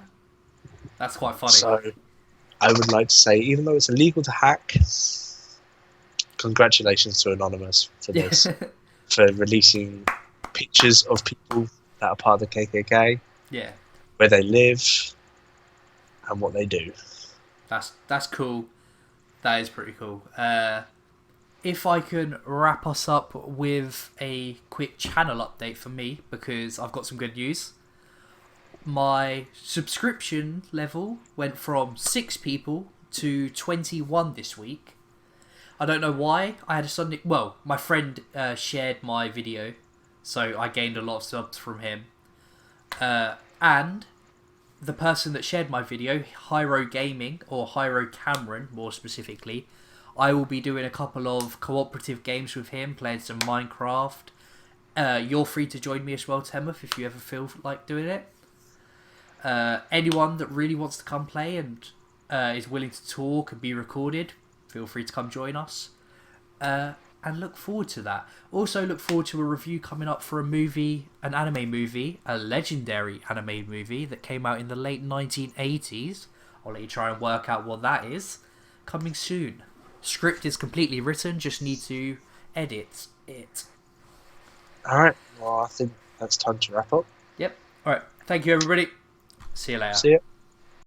That's quite funny. So, I would like to say, even though it's illegal to hack, congratulations to Anonymous for this, for releasing pictures of people that are part of the KKK, yeah, where they live, and what they do. That's cool. That is pretty cool. If I can wrap us up with a quick channel update for me, because I've got some good news. My subscription level went from 6 people to 21 this week. I don't know why. I had a sudden... Well, my friend shared my video, so I gained a lot of subs from him. And the person that shared my video, Hyro Gaming, or Hyro Cameron, more specifically, I will be doing a couple of cooperative games with him, playing some Minecraft. You're free to join me as well, Temeth, if you ever feel like doing it. Anyone that really wants to come play and is willing to talk and be recorded, feel free to come join us. And look forward to that. Also look forward to a review coming up for an anime movie, a legendary anime movie that came out in the late 1980s. I'll let you try and work out what that is. Coming soon. Script is completely written, just need to edit it. Alright, well I think that's time to wrap up. Yep. Alright, thank you everybody. See you later. See ya.